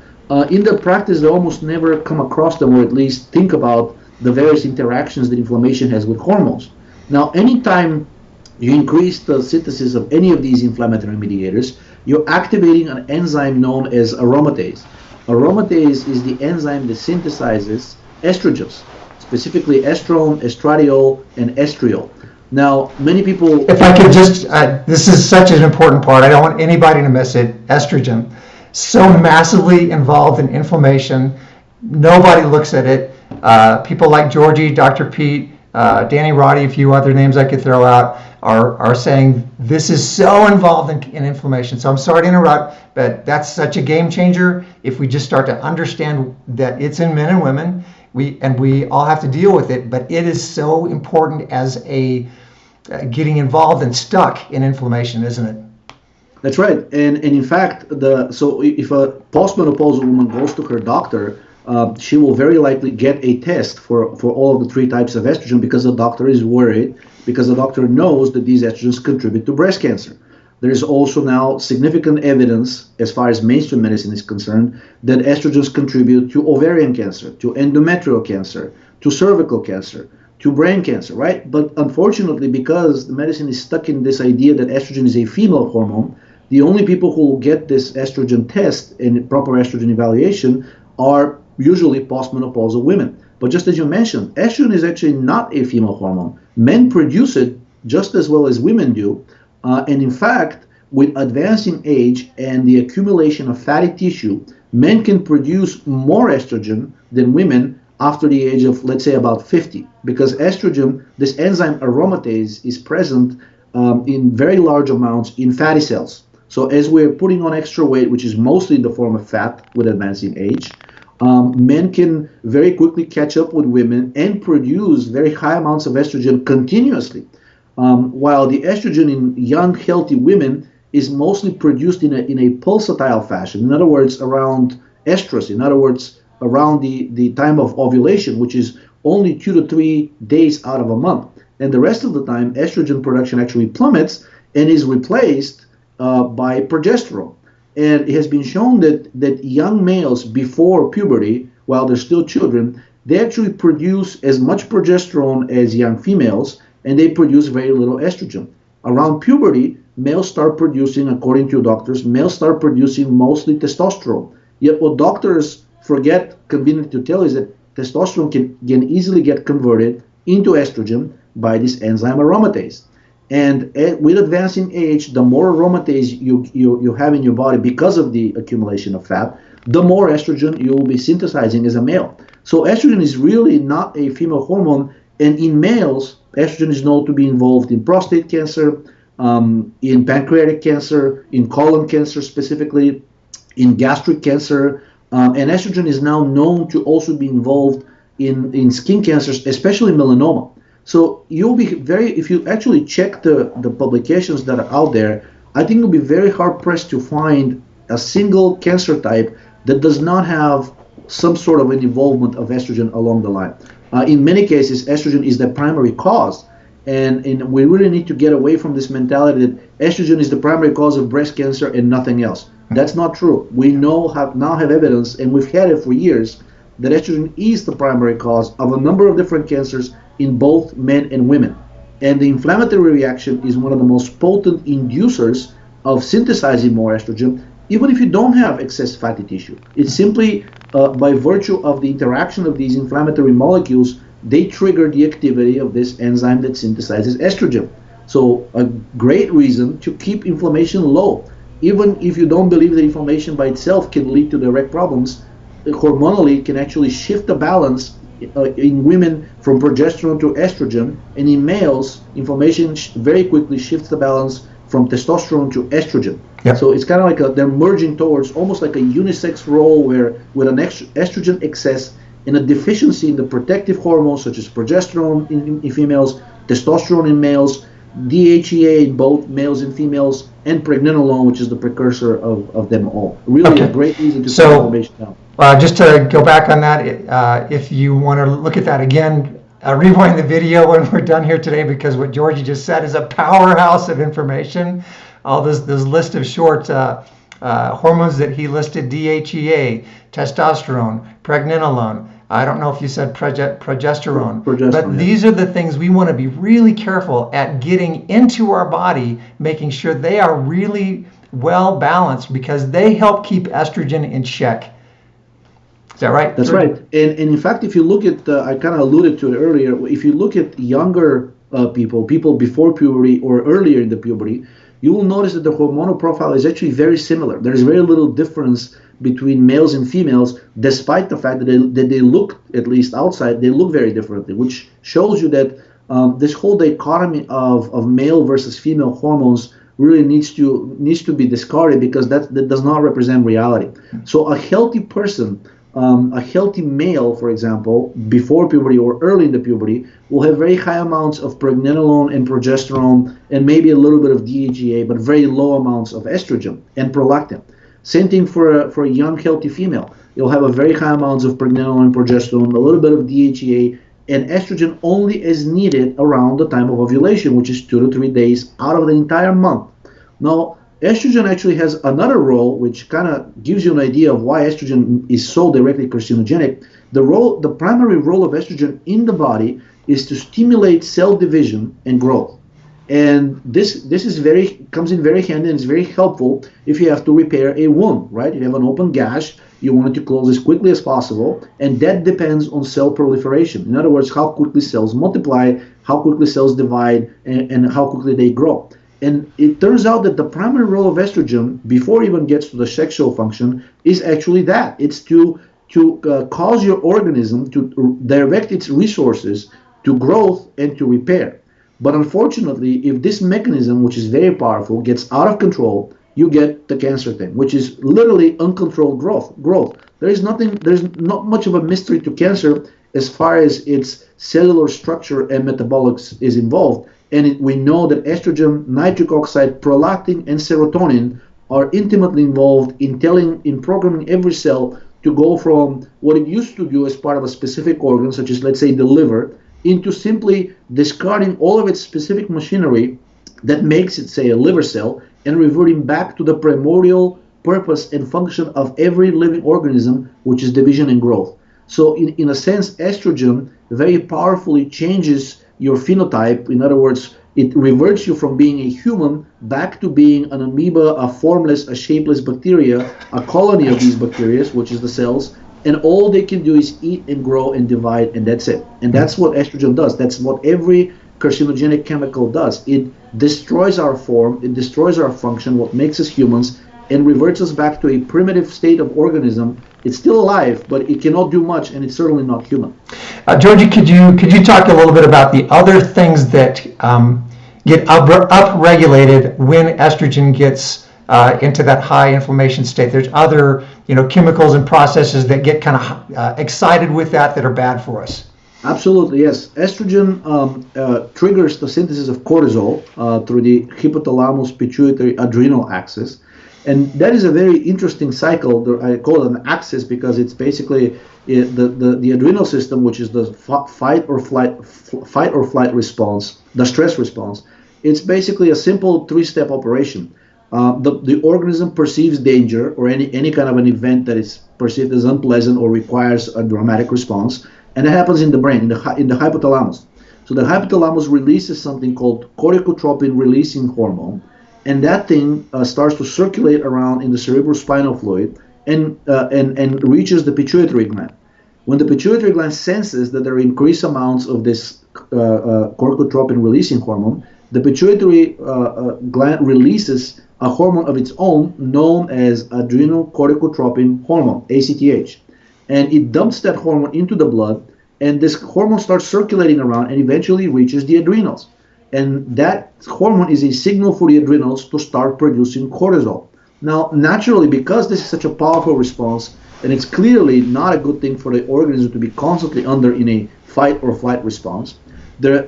in their practice they almost never come across them, or at least think about the various interactions that inflammation has with hormones. Now, anytime you increase the synthesis of any of these inflammatory mediators, you're activating an enzyme known as aromatase. Aromatase is the enzyme that synthesizes estrogens, specifically estrone, estradiol, and estriol. Now, many people... If I could just, this is such an important part. I don't want anybody to miss it. Estrogen, so massively involved in inflammation. Nobody looks at it. People like Georgi, Dr. Pete, Danny Roddy, a few other names I could throw out, are saying this is so involved in inflammation. So I'm sorry to interrupt, but that's such a game changer if we just start to understand that it's in men and women. We all have to deal with it, but it is so important as a getting involved and stuck in inflammation, isn't it? That's right. And in fact, so if a postmenopausal woman goes to her doctor, she will very likely get a test for all of the three types of estrogen, because the doctor is worried, because the doctor knows that these estrogens contribute to breast cancer. There is also now significant evidence, as far as mainstream medicine is concerned, that estrogens contribute to ovarian cancer, to endometrial cancer, to cervical cancer, to brain cancer, right? But unfortunately, because the medicine is stuck in this idea that estrogen is a female hormone, the only people who will get this estrogen test and proper estrogen evaluation are usually postmenopausal women. But just as you mentioned, estrogen is actually not a female hormone. Men produce it just as well as women do. And in fact, with advancing age and the accumulation of fatty tissue, men can produce more estrogen than women after the age of, let's say, about 50. Because estrogen, this enzyme aromatase, is present in very large amounts in fatty cells. So as we're putting on extra weight, which is mostly in the form of fat with advancing age, men can very quickly catch up with women and produce very high amounts of estrogen continuously. While the estrogen in young, healthy women is mostly produced in a pulsatile fashion. In other words, around estrus, in other words, around the time of ovulation, which is only 2 to 3 days out of a month. And the rest of the time, estrogen production actually plummets and is replaced by progesterone. And it has been shown that young males before puberty, while they're still children, they actually produce as much progesterone as young females, and they produce very little estrogen. Around puberty, males start producing, according to doctors, males start producing mostly testosterone. Yet what doctors forget conveniently to tell is that testosterone can easily get converted into estrogen by this enzyme aromatase. And with advancing age, the more aromatase you have in your body because of the accumulation of fat, the more estrogen you will be synthesizing as a male. So estrogen is really not a female hormone. And in males, estrogen is known to be involved in prostate cancer, in pancreatic cancer, in colon cancer specifically, in gastric cancer. And estrogen is now known to also be involved in skin cancers, especially melanoma. So you'll be if you actually check the publications that are out there, I think you'll be very hard pressed to find a single cancer type that does not have some sort of an involvement of estrogen along the line. In many cases, estrogen is the primary cause. And we really need to get away from this mentality that estrogen is the primary cause of breast cancer and nothing else. That's not true. We now have evidence, and we've had it for years, that estrogen is the primary cause of a number of different cancers in both men and women. And the inflammatory reaction is one of the most potent inducers of synthesizing more estrogen, even if you don't have excess fatty tissue. It's simply by virtue of the interaction of these inflammatory molecules, they trigger the activity of this enzyme that synthesizes estrogen. So a great reason to keep inflammation low. Even if you don't believe that inflammation by itself can lead to direct problems, hormonally it can actually shift the balance in women from progesterone to estrogen, and in males, inflammation very quickly shifts the balance from testosterone to estrogen. Yep. So it's kind of like they're merging towards almost like a unisex role where with an estrogen excess and a deficiency in the protective hormones such as progesterone in females, testosterone in males, DHEA in both males and females, and pregnenolone, which is the precursor of them all. Really a great reason to slow inflammation down. Just to go back on that, if you want to look at that again, rewind the video when we're done here today, because what Georgi just said is a powerhouse of information. all those list of short hormones that he listed: DHEA, testosterone, pregnenolone. I don't know if you said progesterone, but these are the things we want to be really careful at getting into our body, making sure they are really well balanced, because they help keep estrogen in check. Is that right? That's right. And in fact, if you look at, I kind of alluded to it earlier, if you look at younger people before puberty or earlier in the puberty, you will notice that the hormonal profile is actually very similar. There's very little difference between males and females, despite the fact that they look, at least outside, they look very differently, which shows you that this whole dichotomy of male versus female hormones really needs to be discarded, because that does not represent reality. So a healthy person, a healthy male, for example, before puberty or early in the puberty, will have very high amounts of pregnenolone and progesterone and maybe a little bit of DHEA, but very low amounts of estrogen and prolactin. Same thing for a young, healthy female. You'll have a very high amounts of pregnenolone and progesterone, a little bit of DHEA, and estrogen only as needed around the time of ovulation, which is 2 to 3 days out of the entire month. Now, estrogen actually has another role, which kind of gives you an idea of why estrogen is so directly carcinogenic. The primary role of estrogen in the body is to stimulate cell division and growth. And this comes in very handy, and it's very helpful if you have to repair a wound, right? You have an open gash, you want it to close as quickly as possible, and that depends on cell proliferation. In other words, how quickly cells multiply, how quickly cells divide, and how quickly they grow. And it turns out that the primary role of estrogen, before it even gets to the sexual function, is actually that. It's to cause your organism to direct its resources to growth and to repair. But unfortunately, if this mechanism, which is very powerful, gets out of control, you get the cancer thing, which is literally uncontrolled growth. There's not much of a mystery to cancer as far as its cellular structure and metabolics is involved. And we know that estrogen, nitric oxide, prolactin, and serotonin are intimately involved in programming every cell to go from what it used to do as part of a specific organ, such as, let's say, the liver, into simply discarding all of its specific machinery that makes it, say, a liver cell, and reverting back to the primordial purpose and function of every living organism, which is division and growth. So in a sense, estrogen very powerfully changes your phenotype. In other words, it reverts you from being a human back to being an amoeba, a formless, a shapeless bacteria, a colony of these bacteria, which is the cells, and all they can do is eat and grow and divide, and that's it. And that's what estrogen does. That's what every carcinogenic chemical does. It destroys our form, it destroys our function, what makes us humans, and reverts us back to a primitive state of organism. It's still alive, but it cannot do much, and it's certainly not human. Georgi, could you talk a little bit about the other things that get upregulated when estrogen gets into that high inflammation state? There's other chemicals and processes that get kind of excited with that are bad for us. Absolutely, yes. Estrogen triggers the synthesis of cortisol through the hypothalamus pituitary adrenal axis. And that is a very interesting cycle. I call it an axis because it's basically the adrenal system, which is the fight or flight response, the stress response. It's basically a simple 3-step operation. The organism perceives danger or any kind of an event that is perceived as unpleasant or requires a dramatic response, and it happens in the brain, in the hypothalamus. So the hypothalamus releases something called corticotropin releasing hormone, and that thing starts to circulate around in the cerebrospinal fluid and reaches the pituitary gland. When the pituitary gland senses that there are increased amounts of this corticotropin releasing hormone, the pituitary gland releases a hormone of its own known as adrenocorticotropin hormone, ACTH. And it dumps that hormone into the blood, and this hormone starts circulating around and eventually reaches the adrenals. And that hormone is a signal for the adrenals to start producing cortisol. Now, naturally, because this is such a powerful response, and it's clearly not a good thing for the organism to be constantly in a fight or flight response, this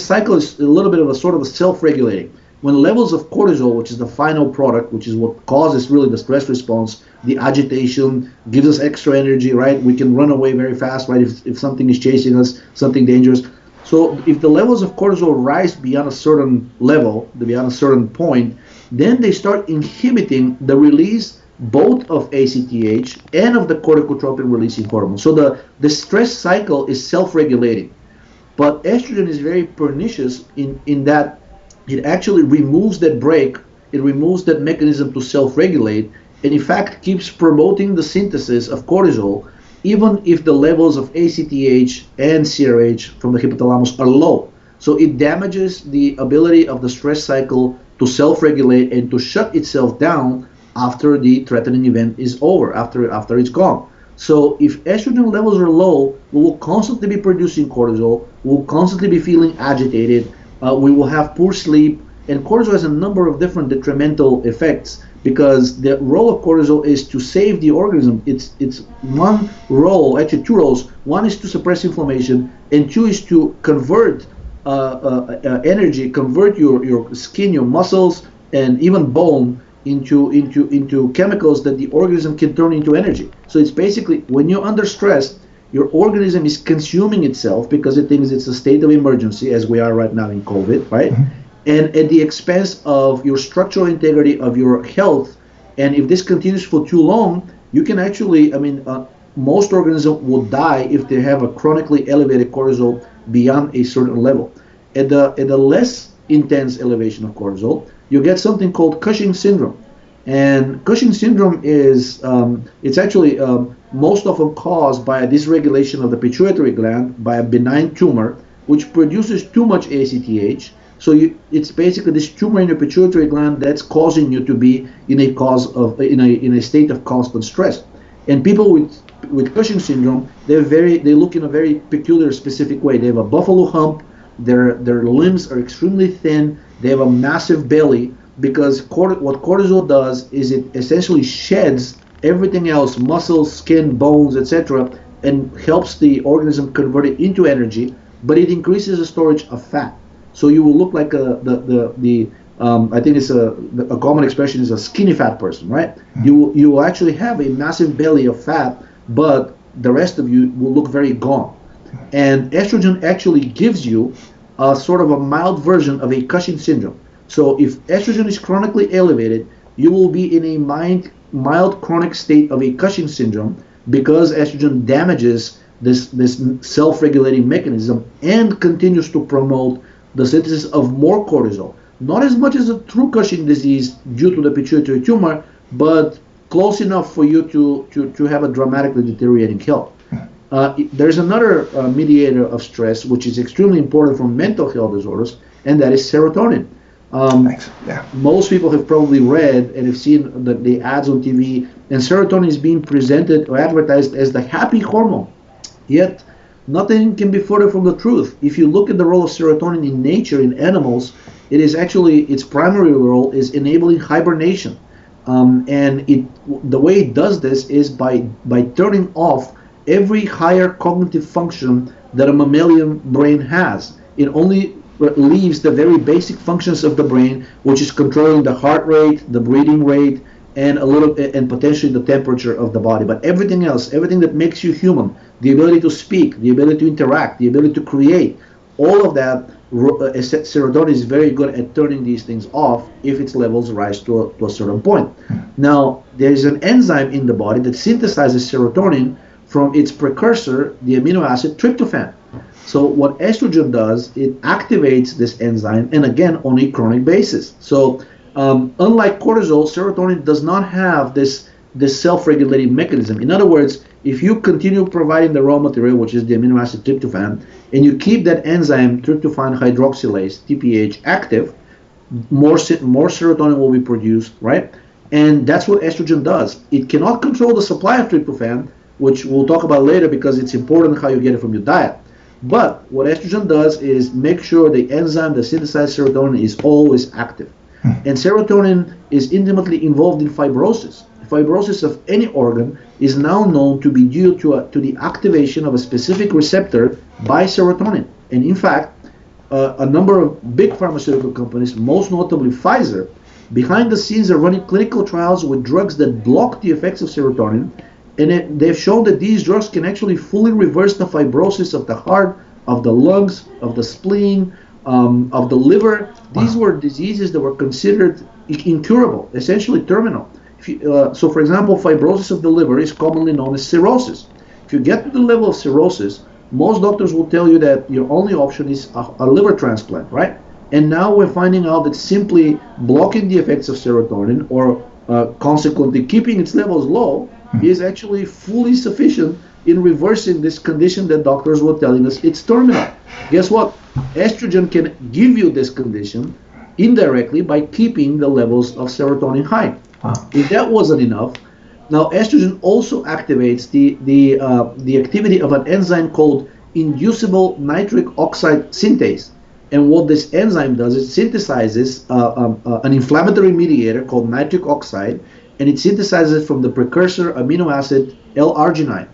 cycle is a little bit of a sort of a self-regulating. When levels of cortisol, which is the final product, which is what causes really the stress response, the agitation, gives us extra energy, right? We can run away very fast, right? If something is chasing us, something dangerous. So if the levels of cortisol rise beyond a certain level, beyond a certain point, then they start inhibiting the release both of ACTH and of the corticotropin releasing hormone. So the stress cycle is self-regulating. But estrogen is very pernicious in that it actually removes that brake, it removes that mechanism to self-regulate, and in fact keeps promoting the synthesis of cortisol, even if the levels of ACTH and CRH from the hypothalamus are low. So it damages the ability of the stress cycle to self-regulate and to shut itself down after the threatening event is over, after it's gone. So if estrogen levels are low, we will constantly be producing cortisol, we will constantly be feeling agitated, we will have poor sleep, and cortisol has a number of different detrimental effects because the role of cortisol is to save the organism. It's one role, actually two roles. One is to suppress inflammation, and two is to convert energy, convert your skin, your muscles, and even bone into chemicals that the organism can turn into energy. So it's basically when you're under stress, your organism is consuming itself because it thinks it's a state of emergency, as we are right now in COVID, right? Mm-hmm. And at the expense of your structural integrity of your health. And if this continues for too long, you can actually, most organisms will die if they have a chronically elevated cortisol beyond a certain level. At the less intense elevation of cortisol, you get something called Cushing syndrome. And Cushing syndrome is, it's actually most often caused by a dysregulation of the pituitary gland by a benign tumor, which produces too much ACTH. So it's basically this tumor in your pituitary gland that's causing you to be in a state of constant stress. And people with Cushing syndrome, they look in a very peculiar, specific way. They have a buffalo hump. Their limbs are extremely thin. They have a massive belly because what cortisol does is it essentially sheds everything else, muscles, skin, bones, etc., and helps the organism convert it into energy, but it increases the storage of fat. So you will look like I think it's a common expression is a skinny fat person, right? Mm-hmm. You will actually have a massive belly of fat, but the rest of you will look very gaunt. And estrogen actually gives you a sort of a mild version of a Cushing syndrome. So if estrogen is chronically elevated, you will be in a mild chronic state of a Cushing syndrome because estrogen damages this self-regulating mechanism and continues to promote the synthesis of more cortisol. Not as much as a true Cushing disease due to the pituitary tumor, but close enough for you to have a dramatically deteriorating health. There's another mediator of stress, which is extremely important for mental health disorders, and that is serotonin. Most people have probably read and have seen the ads on TV, and serotonin is being presented or advertised as the happy hormone. Yet, nothing can be further from the truth. If you look at the role of serotonin in nature, in animals, it is actually, its primary role is enabling hibernation. And the way it does this is by turning off every higher cognitive function that a mammalian brain has. It only leaves the very basic functions of the brain, which is controlling the heart rate, the breathing rate, and potentially the temperature of the body. But everything else, everything that makes you human, the ability to speak, the ability to interact, the ability to create, all of that, serotonin is very good at turning these things off if its levels rise to a certain point. Now, there is an enzyme in the body that synthesizes serotonin from its precursor, the amino acid tryptophan. So what estrogen does, it activates this enzyme, and again, on a chronic basis. So unlike cortisol, serotonin does not have this self-regulating mechanism. In other words, if you continue providing the raw material, which is the amino acid tryptophan, and you keep that enzyme, tryptophan hydroxylase, TPH, active, more serotonin will be produced, right? And that's what estrogen does. It cannot control the supply of tryptophan, which we'll talk about later because it's important how you get it from your diet. But what estrogen does is make sure the enzyme that synthesizes serotonin is always active. And serotonin is intimately involved in fibrosis. Fibrosis of any organ is now known to be due to the activation of a specific receptor by serotonin. And in fact, a number of big pharmaceutical companies, most notably Pfizer, behind the scenes are running clinical trials with drugs that block the effects of serotonin. And they've shown that these drugs can actually fully reverse the fibrosis of the heart, of the lungs, of the spleen, of the liver. These were diseases that were considered incurable, essentially terminal. So, for example, fibrosis of the liver is commonly known as cirrhosis. If you get to the level of cirrhosis, most doctors will tell you that your only option is a liver transplant, right? And now we're finding out that simply blocking the effects of serotonin or consequently keeping its levels low is actually fully sufficient in reversing this condition that doctors were telling us it's terminal. Guess what? Estrogen can give you this condition indirectly by keeping the levels of serotonin high. If that wasn't enough, now estrogen also activates the activity of an enzyme called inducible nitric oxide synthase. And what this enzyme does is it synthesizes an inflammatory mediator called nitric oxide, and it synthesizes it from the precursor amino acid L-arginine.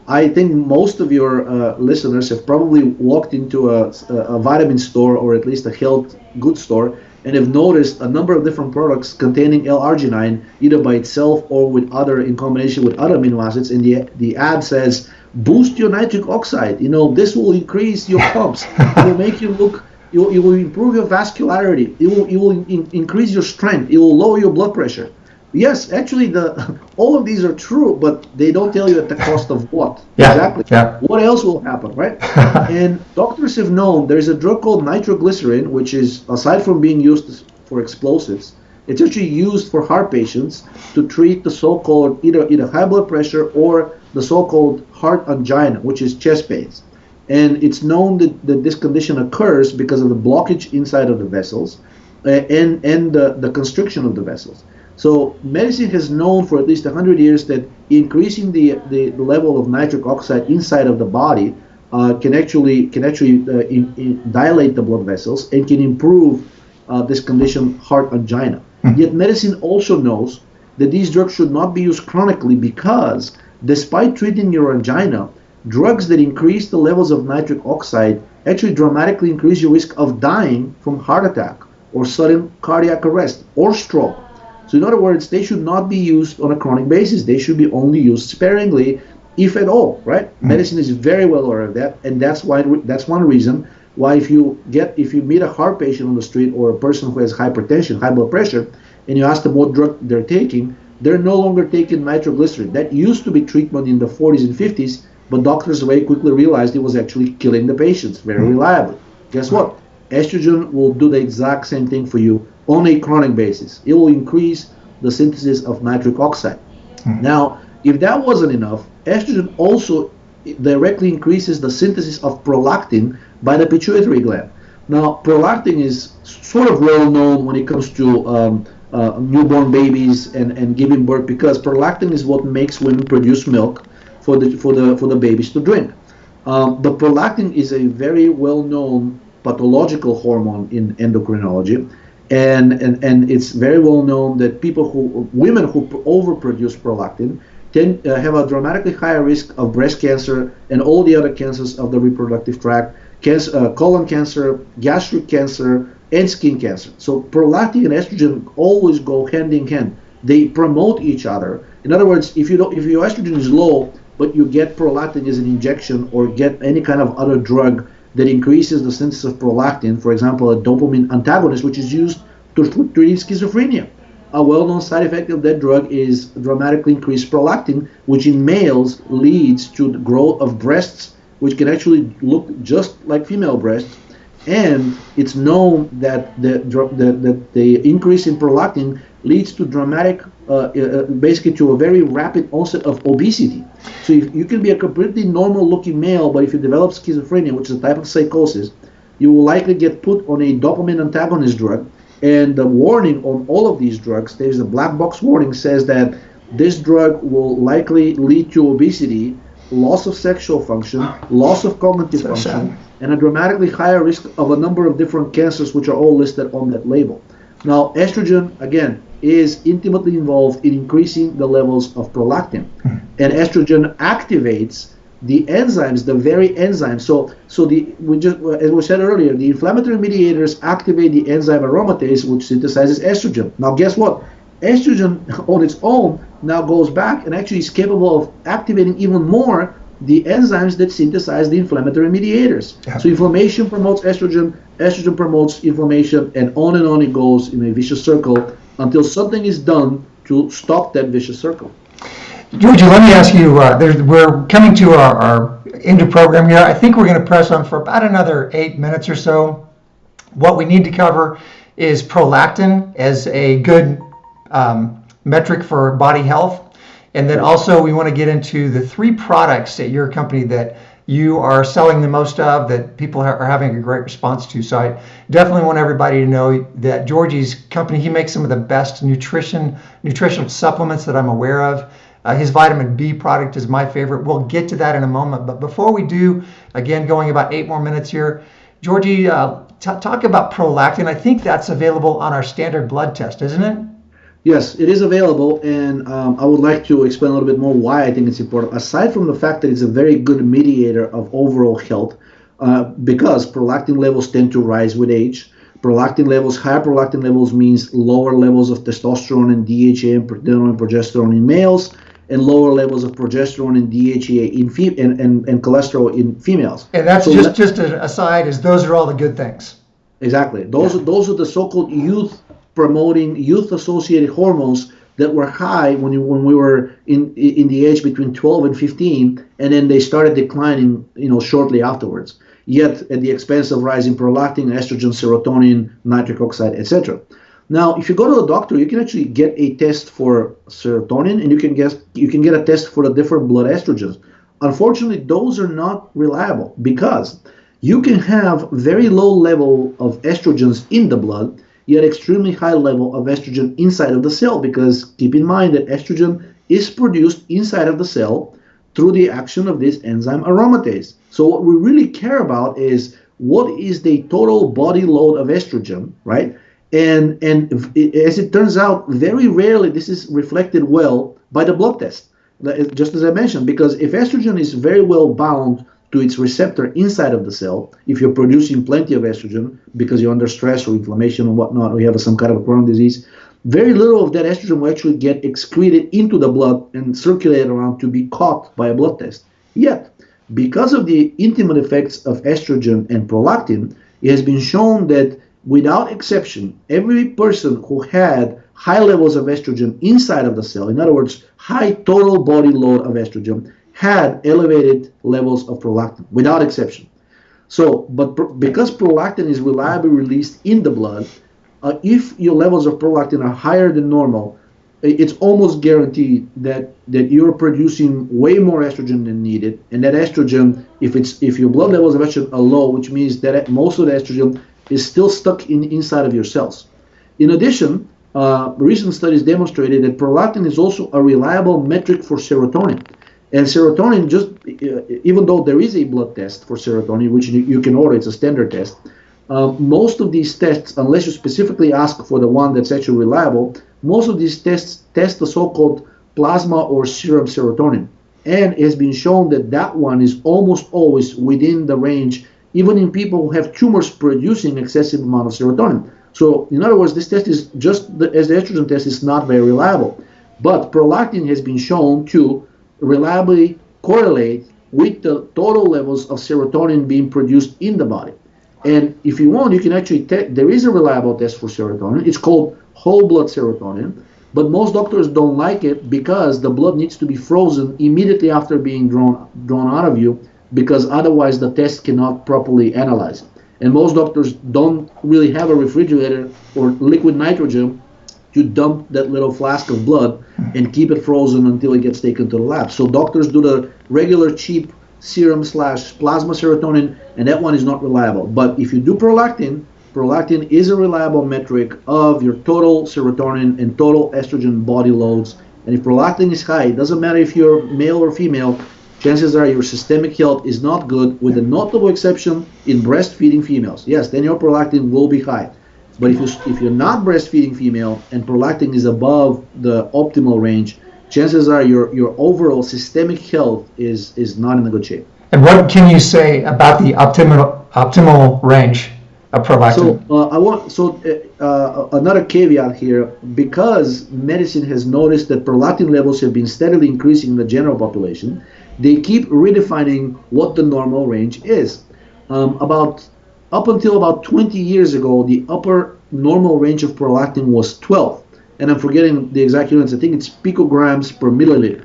I think most of your listeners have probably walked into a vitamin store or at least a health goods store and have noticed a number of different products containing L-arginine, either by itself or with in combination with other amino acids. And the ad says, boost your nitric oxide. This will increase your pumps. It will make you look. It will improve your vascularity. It will increase your strength. It will lower your blood pressure. Yes, actually, all of these are true, but they don't tell you at the cost of what. Yeah, exactly. Yeah. What else will happen, right? And doctors have known there's a drug called nitroglycerin, which is, aside from being used for explosives, it's actually used for heart patients to treat the so-called either high blood pressure or the so-called heart angina, which is chest pains. And it's known that this condition occurs because of the blockage inside of the vessels and the constriction of the vessels. So medicine has known for at least 100 years that increasing the level of nitric oxide inside of the body can actually dilate the blood vessels and can improve this condition, heart angina. Yet medicine also knows that these drugs should not be used chronically because despite treating your angina, drugs that increase the levels of nitric oxide actually dramatically increase your risk of dying from heart attack or sudden cardiac arrest or stroke. So in other words, they should not be used on a chronic basis. They should be only used sparingly, if at all, right? Medicine is very well aware of that, and that's one reason why if you meet a heart patient on the street or a person who has hypertension, high blood pressure, and you ask them what drug they're taking, they're no longer taking nitroglycerin. That used to be treatment in the 40s and 50s, but doctors very quickly realized it was actually killing the patients very reliably. Guess what? Estrogen will do the exact same thing for you on a chronic basis. It will increase the synthesis of nitric oxide. Now, if that wasn't enough, estrogen also directly increases the synthesis of prolactin by the pituitary gland. Now, prolactin is sort of well known when it comes to newborn babies and giving birth, because prolactin is what makes women produce milk for the babies to drink. The prolactin is a very well known pathological hormone in endocrinology, and it's very well known that women who overproduce prolactin tend have a dramatically higher risk of breast cancer and all the other cancers of the reproductive tract, colon cancer, gastric cancer, and skin cancer. So prolactin and estrogen always go hand in hand. They promote each other. In other words, if your estrogen is low, but you get prolactin as an injection or get any kind of other drug that increases the synthesis of prolactin, for example, a dopamine antagonist, which is used to treat schizophrenia. A well-known side effect of that drug is dramatically increased prolactin, which in males leads to the growth of breasts, which can actually look just like female breasts. And it's known that the increase in prolactin leads to dramatic, basically to a very rapid onset of obesity. So you can be a completely normal-looking male, but if you develop schizophrenia, which is a type of psychosis, you will likely get put on a dopamine antagonist drug. And the warning on all of these drugs, there's a black box warning, says that this drug will likely lead to obesity, loss of sexual function, loss of cognitive function, and a dramatically higher risk of a number of different cancers, which are all listed on that label. Now, estrogen, again, is intimately involved in increasing the levels of prolactin. And estrogen activates the enzymes, the very enzymes. As we said earlier, the inflammatory mediators activate the enzyme aromatase, which synthesizes estrogen. Now, guess what? Estrogen on its own now goes back and actually is capable of activating even more the enzymes that synthesize the inflammatory mediators. Yeah. So inflammation promotes estrogen, estrogen promotes inflammation, and on it goes in a vicious circle until something is done to stop that vicious circle. Georgi, let me ask you, we're coming to our end of program here. I think we're going to press on for about another 8 minutes or so. What we need to cover is prolactin as a good metric for body health. And then also we want to get into the 3 products at your company that you are selling the most of, that people are having a great response to. So I definitely want everybody to know that Georgi's company, he makes some of the best nutritional supplements that I'm aware of. His vitamin B product is my favorite. We'll get to that in a moment. But before we do, again, going about 8 more minutes here, Georgi, talk about prolactin. I think that's available on our standard blood test, isn't it? Yes, it is available, and I would like to explain a little bit more why I think it's important. Aside from the fact that it's a very good mediator of overall health, because prolactin levels tend to rise with age. Higher prolactin levels means lower levels of testosterone and DHA and progesterone in males, and lower levels of progesterone and DHEA and cholesterol in females. And that's so just an aside, is those are all the good things. Exactly. Those are the so-called youth-associated hormones that were high when we were in the age between 12 and 15, and then they started declining, shortly afterwards. Yet at the expense of rising prolactin, estrogen, serotonin, nitric oxide, etc. Now, if you go to a doctor, you can actually get a test for serotonin, and you can get a test for the different blood estrogens. Unfortunately, those are not reliable because you can have very low level of estrogens in the blood, yet extremely high level of estrogen inside of the cell, because keep in mind that estrogen is produced inside of the cell through the action of this enzyme aromatase. So what we really care about is what is the total body load of estrogen, right? And as it turns out, very rarely this is reflected well by the blood test, just as I mentioned, because if estrogen is very well bound to its receptor inside of the cell, if you're producing plenty of estrogen because you're under stress or inflammation or whatnot, or you have some kind of a Crohn's disease, very little of that estrogen will actually get excreted into the blood and circulate around to be caught by a blood test. Yet, because of the intimate effects of estrogen and prolactin, it has been shown that without exception, every person who had high levels of estrogen inside of the cell, in other words, high total body load of estrogen, had elevated levels of prolactin, without exception. So, because prolactin is reliably released in the blood, if your levels of prolactin are higher than normal, it's almost guaranteed that you're producing way more estrogen than needed, and that estrogen, if your blood levels of estrogen are low, which means that most of the estrogen is still stuck inside of your cells. In addition, recent studies demonstrated that prolactin is also a reliable metric for serotonin. And serotonin, even though there is a blood test for serotonin, which you can order, it's a standard test, most of these tests, unless you specifically ask for the one that's actually reliable, most of these tests test the so-called plasma or serum serotonin. And it has been shown that one is almost always within the range, even in people who have tumors producing excessive amount of serotonin. So, in other words, this test is just as the estrogen test is not very reliable. But prolactin has been shown to reliably correlate with the total levels of serotonin being produced in the body. And if you want, you can actually there is a reliable test for serotonin. It's called whole blood serotonin, but most doctors don't like it because the blood needs to be frozen immediately after being drawn out of you, because otherwise the test cannot properly analyze it. And most doctors don't really have a refrigerator or liquid nitrogen to dump that little flask of blood and keep it frozen until it gets taken to the lab. So doctors do the regular cheap serum/plasma serotonin, and that one is not reliable. But if you do prolactin is a reliable metric of your total serotonin and total estrogen body loads. And if prolactin is high, it doesn't matter if you're male or female, chances are your systemic health is not good, with a notable exception in breastfeeding females. Yes, then your prolactin will be high. But if you're not breastfeeding female and prolactin is above the optimal range, chances are your overall systemic health is not in a good shape. And what can you say about the optimal range? A prolactin. Another caveat here, because medicine has noticed that prolactin levels have been steadily increasing in the general population, they keep redefining what the normal range is. About up until about 20 years ago, the upper normal range of prolactin was 12, and I'm forgetting the exact units. I think it's picograms per milliliter.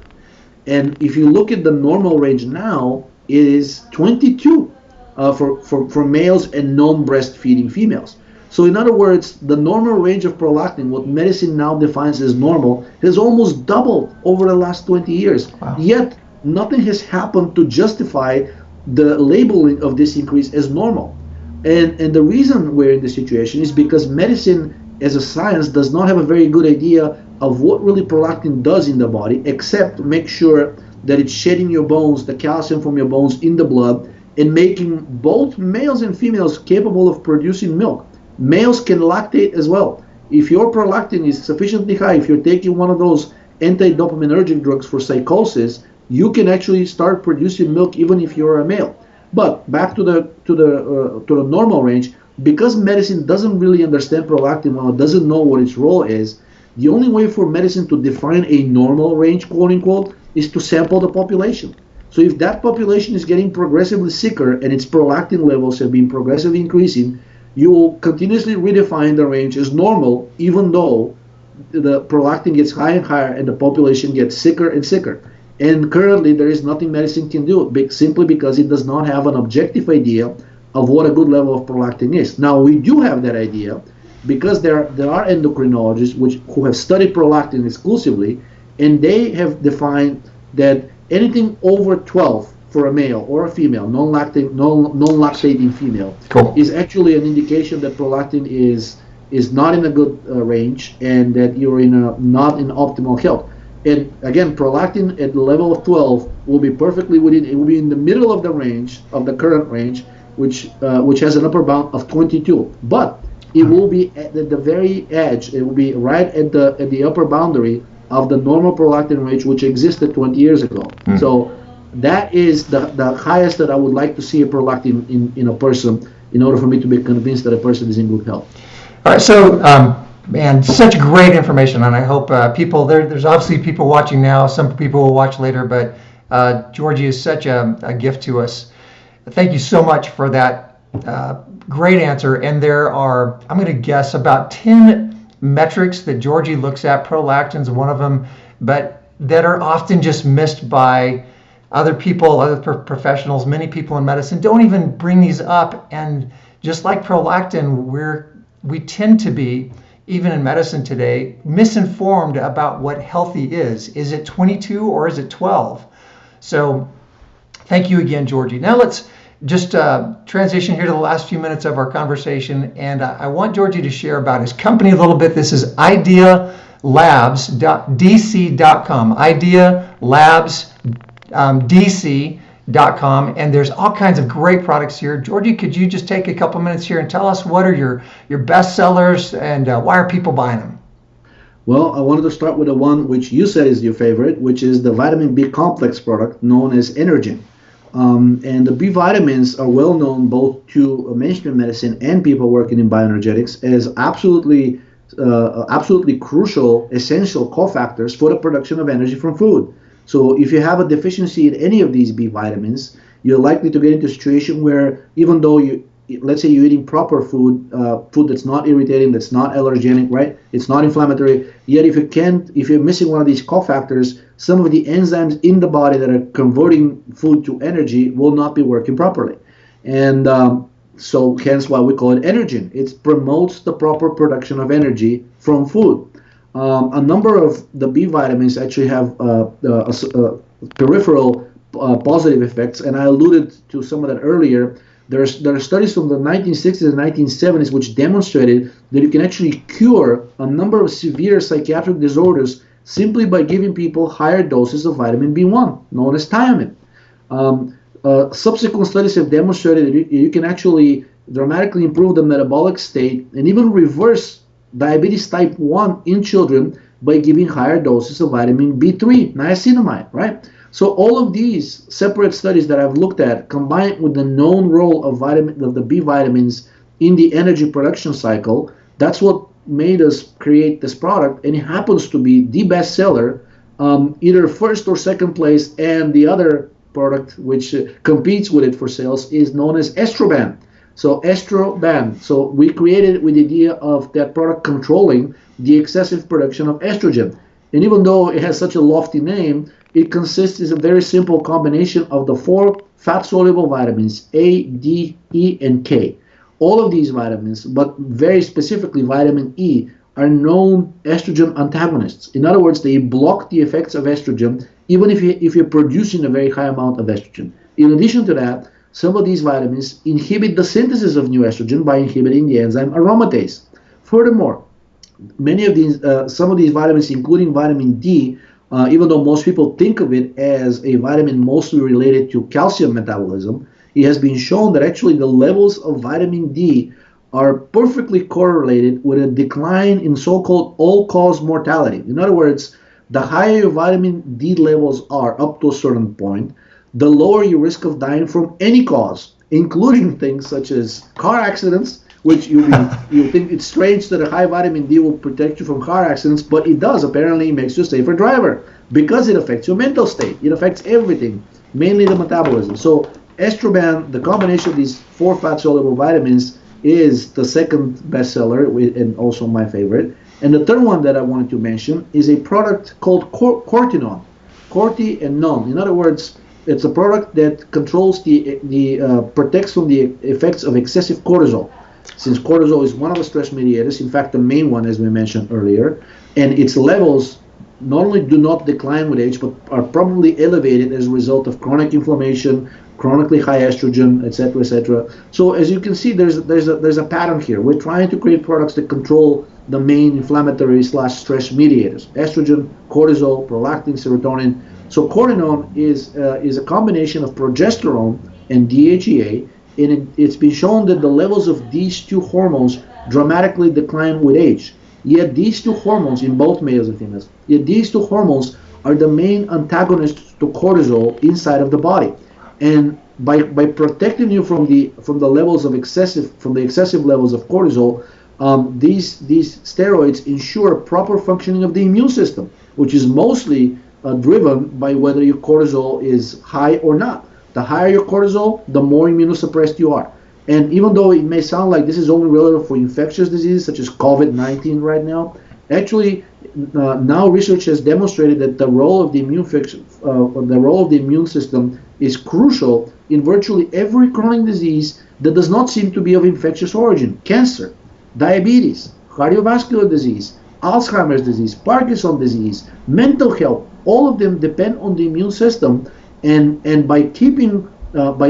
And if you look at the normal range now, it is 22 for males and non-breastfeeding females. So in other words, the normal range of prolactin, what medicine now defines as normal, has almost doubled over the last 20 years. Wow. Yet nothing has happened to justify the labeling of this increase as normal. And the reason we're in this situation is because medicine as a science does not have a very good idea of what really prolactin does in the body, except make sure that it's shedding your bones, the calcium from your bones in the blood, and making both males and females capable of producing milk. Males can lactate as well. If your prolactin is sufficiently high, if you're taking one of those anti-dopaminergic drugs for psychosis, you can actually start producing milk even if you're a male. But back to the normal range, because medicine doesn't really understand prolactin well, it doesn't know what its role is. The only way for medicine to define a normal range, quote unquote, is to sample the population. So if that population is getting progressively sicker and its prolactin levels have been progressively increasing, you will continuously redefine the range as normal, even though the prolactin gets higher and higher and the population gets sicker and sicker. And currently there is nothing medicine can do, simply because it does not have an objective idea of what a good level of prolactin is. Now we do have that idea because there are endocrinologists who have studied prolactin exclusively, and they have defined that anything over 12 for a male or a female, non-lactating female, Cool. is actually an indication that prolactin is not in a good range and that you're not in optimal health. And again, prolactin at the level of 12 will be perfectly within, it will be in the middle of the range, of the current range, which has an upper bound of 22. But it will be at the very edge, it will be right at the upper boundary of the normal prolactin range, which existed 20 years ago. Mm. So that is the highest that I would like to see a prolactin in a person in order for me to be convinced that a person is in good health. All right, so man, such great information, and I hope there's obviously people watching now, some people will watch later, but Georgi is such a gift to us. Thank you so much for that great answer. And there are, I'm going to guess, about 10 metrics that Georgi looks at. Prolactin's one of them, but that are often just missed by other people, other professionals. Many people in medicine don't even bring these up. And just like prolactin, we tend to be, even in medicine today, misinformed about what healthy is. Is it 22 or is it 12? So thank you again, Georgi. Now let's just transition here to the last few minutes of our conversation. And I want Georgi to share about his company a little bit. This is idealabsdc.com. idealabsdc.com. And there's all kinds of great products here. Georgi, could you just take a couple minutes here and tell us what are your best sellers and why are people buying them? Well, I wanted to start with the one which you said is your favorite, which is the vitamin B complex product known as Energen. And the B vitamins are well known both to mainstream medicine and people working in bioenergetics as absolutely crucial, essential cofactors for the production of energy from food. So if you have a deficiency in any of these B vitamins, you're likely to get into a situation where even though let's say you're eating proper food, food that's not irritating, that's not allergenic, right? It's not inflammatory. Yet if you're missing one of these cofactors, some of the enzymes in the body that are converting food to energy will not be working properly. And so hence why we call it Energen. It promotes the proper production of energy from food. A number of the B vitamins actually have peripheral positive effects, and I alluded to some of that earlier. There are studies from the 1960s and 1970s which demonstrated that you can actually cure a number of severe psychiatric disorders simply by giving people higher doses of vitamin B1, known as thiamine. Subsequent studies have demonstrated that you can actually dramatically improve the metabolic state and even reverse diabetes type 1 in children by giving higher doses of vitamin B3, niacinamide, right? So all of these separate studies that I've looked at, combined with the known role of the B vitamins in the energy production cycle. That's what made us create this product, and it happens to be the best seller, either first or second place. And the other product which competes with it for sales is known as Estroban. So Estroban. So we created it with the idea of that product controlling the excessive production of estrogen. And even though it has such a lofty name, it consists of a very simple combination of the 4 fat-soluble vitamins, A, D, E, and K. All of these vitamins, but very specifically vitamin E, are known estrogen antagonists. In other words, they block the effects of estrogen, even if you're producing a very high amount of estrogen. In addition to that, some of these vitamins inhibit the synthesis of new estrogen by inhibiting the enzyme aromatase. Furthermore, some of these vitamins, including vitamin D, even though most people think of it as a vitamin mostly related to calcium metabolism, it has been shown that actually the levels of vitamin D are perfectly correlated with a decline in so-called all-cause mortality. In other words, the higher your vitamin D levels are up to a certain point, the lower your risk of dying from any cause, including things such as car accidents, which you think it's strange that a high vitamin D will protect you from car accidents, but it does. Apparently, it makes you a safer driver because it affects your mental state. It affects everything, mainly the metabolism. So Estroban, the combination of these 4 fat-soluble vitamins, is the second bestseller and also my favorite. And the third one that I wanted to mention is a product called Cortinon, Corti and Non. In other words, it's a product that controls protects from the effects of excessive cortisol. Since cortisol is one of the stress mediators, in fact, the main one, as we mentioned earlier, and its levels not only do not decline with age, but are probably elevated as a result of chronic inflammation, chronically high estrogen, etc., etc. So as you can see, there's a pattern here. We're trying to create products that control the main inflammatory / stress mediators: estrogen, cortisol, prolactin, serotonin. So Cortinon is a combination of progesterone and DHEA, and it's been shown that the levels of these two hormones dramatically decline with age. Yet these two hormones, in both males and females, are the main antagonists to cortisol inside of the body. And by protecting you from the excessive levels of cortisol, these steroids ensure proper functioning of the immune system, which is mostly driven by whether your cortisol is high or not. The higher your cortisol, the more immunosuppressed you are. And even though it may sound like this is only relevant for infectious diseases such as COVID-19 right now, actually now research has demonstrated that the role of the immune system is crucial in virtually every chronic disease that does not seem to be of infectious origin: cancer, diabetes, cardiovascular disease, Alzheimer's disease, Parkinson's disease, mental health. All of them depend on the immune system, and by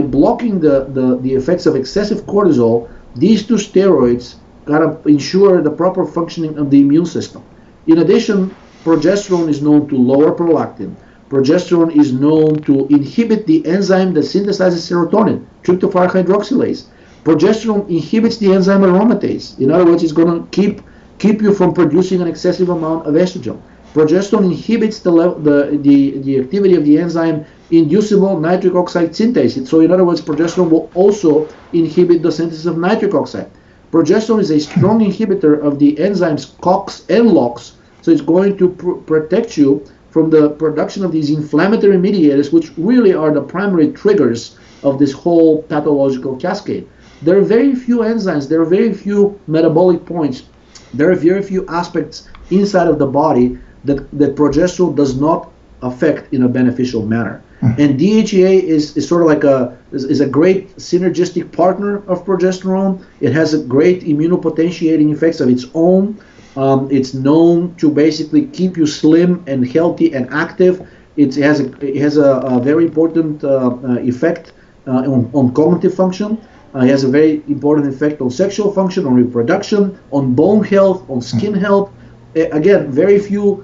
blocking the effects of excessive cortisol, these two steroids gotta ensure the proper functioning of the immune system. In addition, progesterone is known to lower prolactin. Progesterone is known to inhibit the enzyme that synthesizes serotonin, tryptophan hydroxylase. Progesterone inhibits the enzyme aromatase. In other words, it's going to keep you from producing an excessive amount of estrogen. Progesterone inhibits the activity of the enzyme inducible nitric oxide synthase. So in other words, progesterone will also inhibit the synthesis of nitric oxide. Progesterone is a strong inhibitor of the enzymes COX and LOX, so it's going to protect you from the production of these inflammatory mediators, which really are the primary triggers of this whole pathological cascade. There are very few enzymes, there are very few metabolic points, there are very few aspects inside of the body that progesterone does not affect in a beneficial manner. And DHEA is sort of like a great synergistic partner of progesterone. It has a great immunopotentiating effects of its own. It's known to basically keep you slim and healthy and active. It has a very important effect on cognitive function. It has a very important effect on sexual function, on reproduction, on bone health, on skin health. Again, very few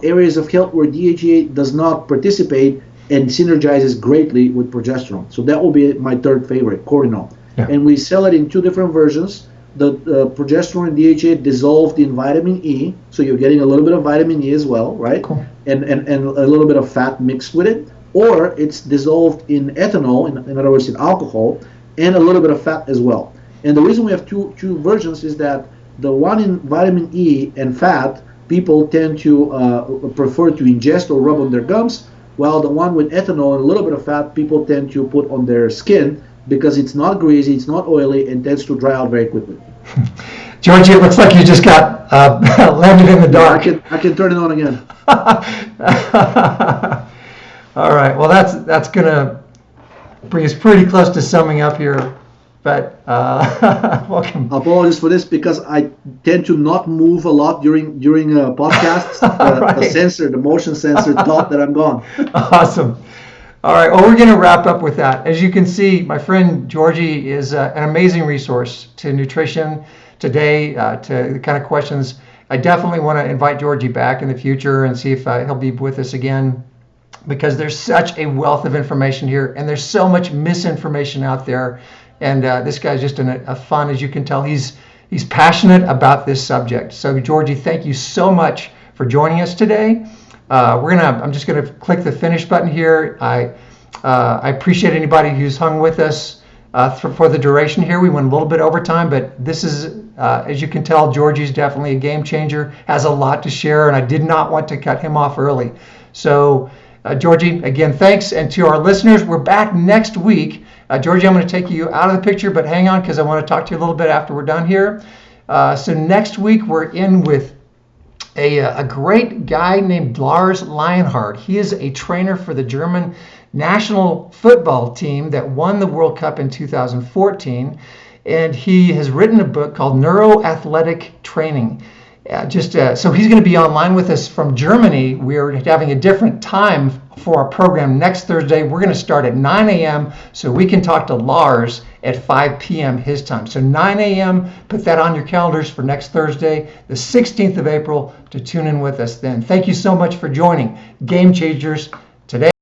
areas of health where DHEA does not participate and synergizes greatly with progesterone. So that will be my third favorite, Cortinon. Yeah. And we sell it in 2 different versions. The progesterone and DHEA dissolved in vitamin E, so you're getting a little bit of vitamin E as well, right? Cool. And a little bit of fat mixed with it. Or it's dissolved in ethanol, in other words, in alcohol, and a little bit of fat as well. And the reason we have two versions is that the one in vitamin E and fat, people tend to prefer to ingest or rub on their gums, while the one with ethanol and a little bit of fat, people tend to put on their skin because it's not greasy, it's not oily, and tends to dry out very quickly. Georgi, it looks like you just got landed in the dark. Yeah, I can turn it on again. All right. Well, that's gonna bring us pretty close to summing up here. But welcome. Apologies for this because I tend to not move a lot during podcasts. Right. The motion sensor thought that I'm gone. Awesome. All right. Well, we're going to wrap up with that. As you can see, my friend Georgi is an amazing resource to nutrition today, to the kind of questions. I definitely want to invite Georgi back in the future and see if he'll be with us again, because there's such a wealth of information here, and there's so much misinformation out there. And this guy's just a fun, as you can tell, he's passionate about this subject. So Georgi, thank you so much for joining us today. I'm just gonna click the finish button here. I appreciate anybody who's hung with us for the duration here. We went a little bit over time, but this is, as you can tell, Georgi's definitely a game changer, has a lot to share, and I did not want to cut him off early. So Georgi, again, thanks. And to our listeners, we're back next week. Georgi, I'm going to take you out of the picture, but hang on, because I want to talk to you a little bit after we're done here. So next week, we're in with a great guy named Lars Lionhardt. He is a trainer for the German national football team that won the World Cup in 2014. And he has written a book called Neuroathletic Training. So he's going to be online with us from Germany. We're having a different time for our program next Thursday. We're going to start at 9 a.m. so we can talk to Lars at 5 p.m. his time. So 9 a.m., put that on your calendars for next Thursday, the 16th of April, to tune in with us then. Thank you so much for joining Game Changers today.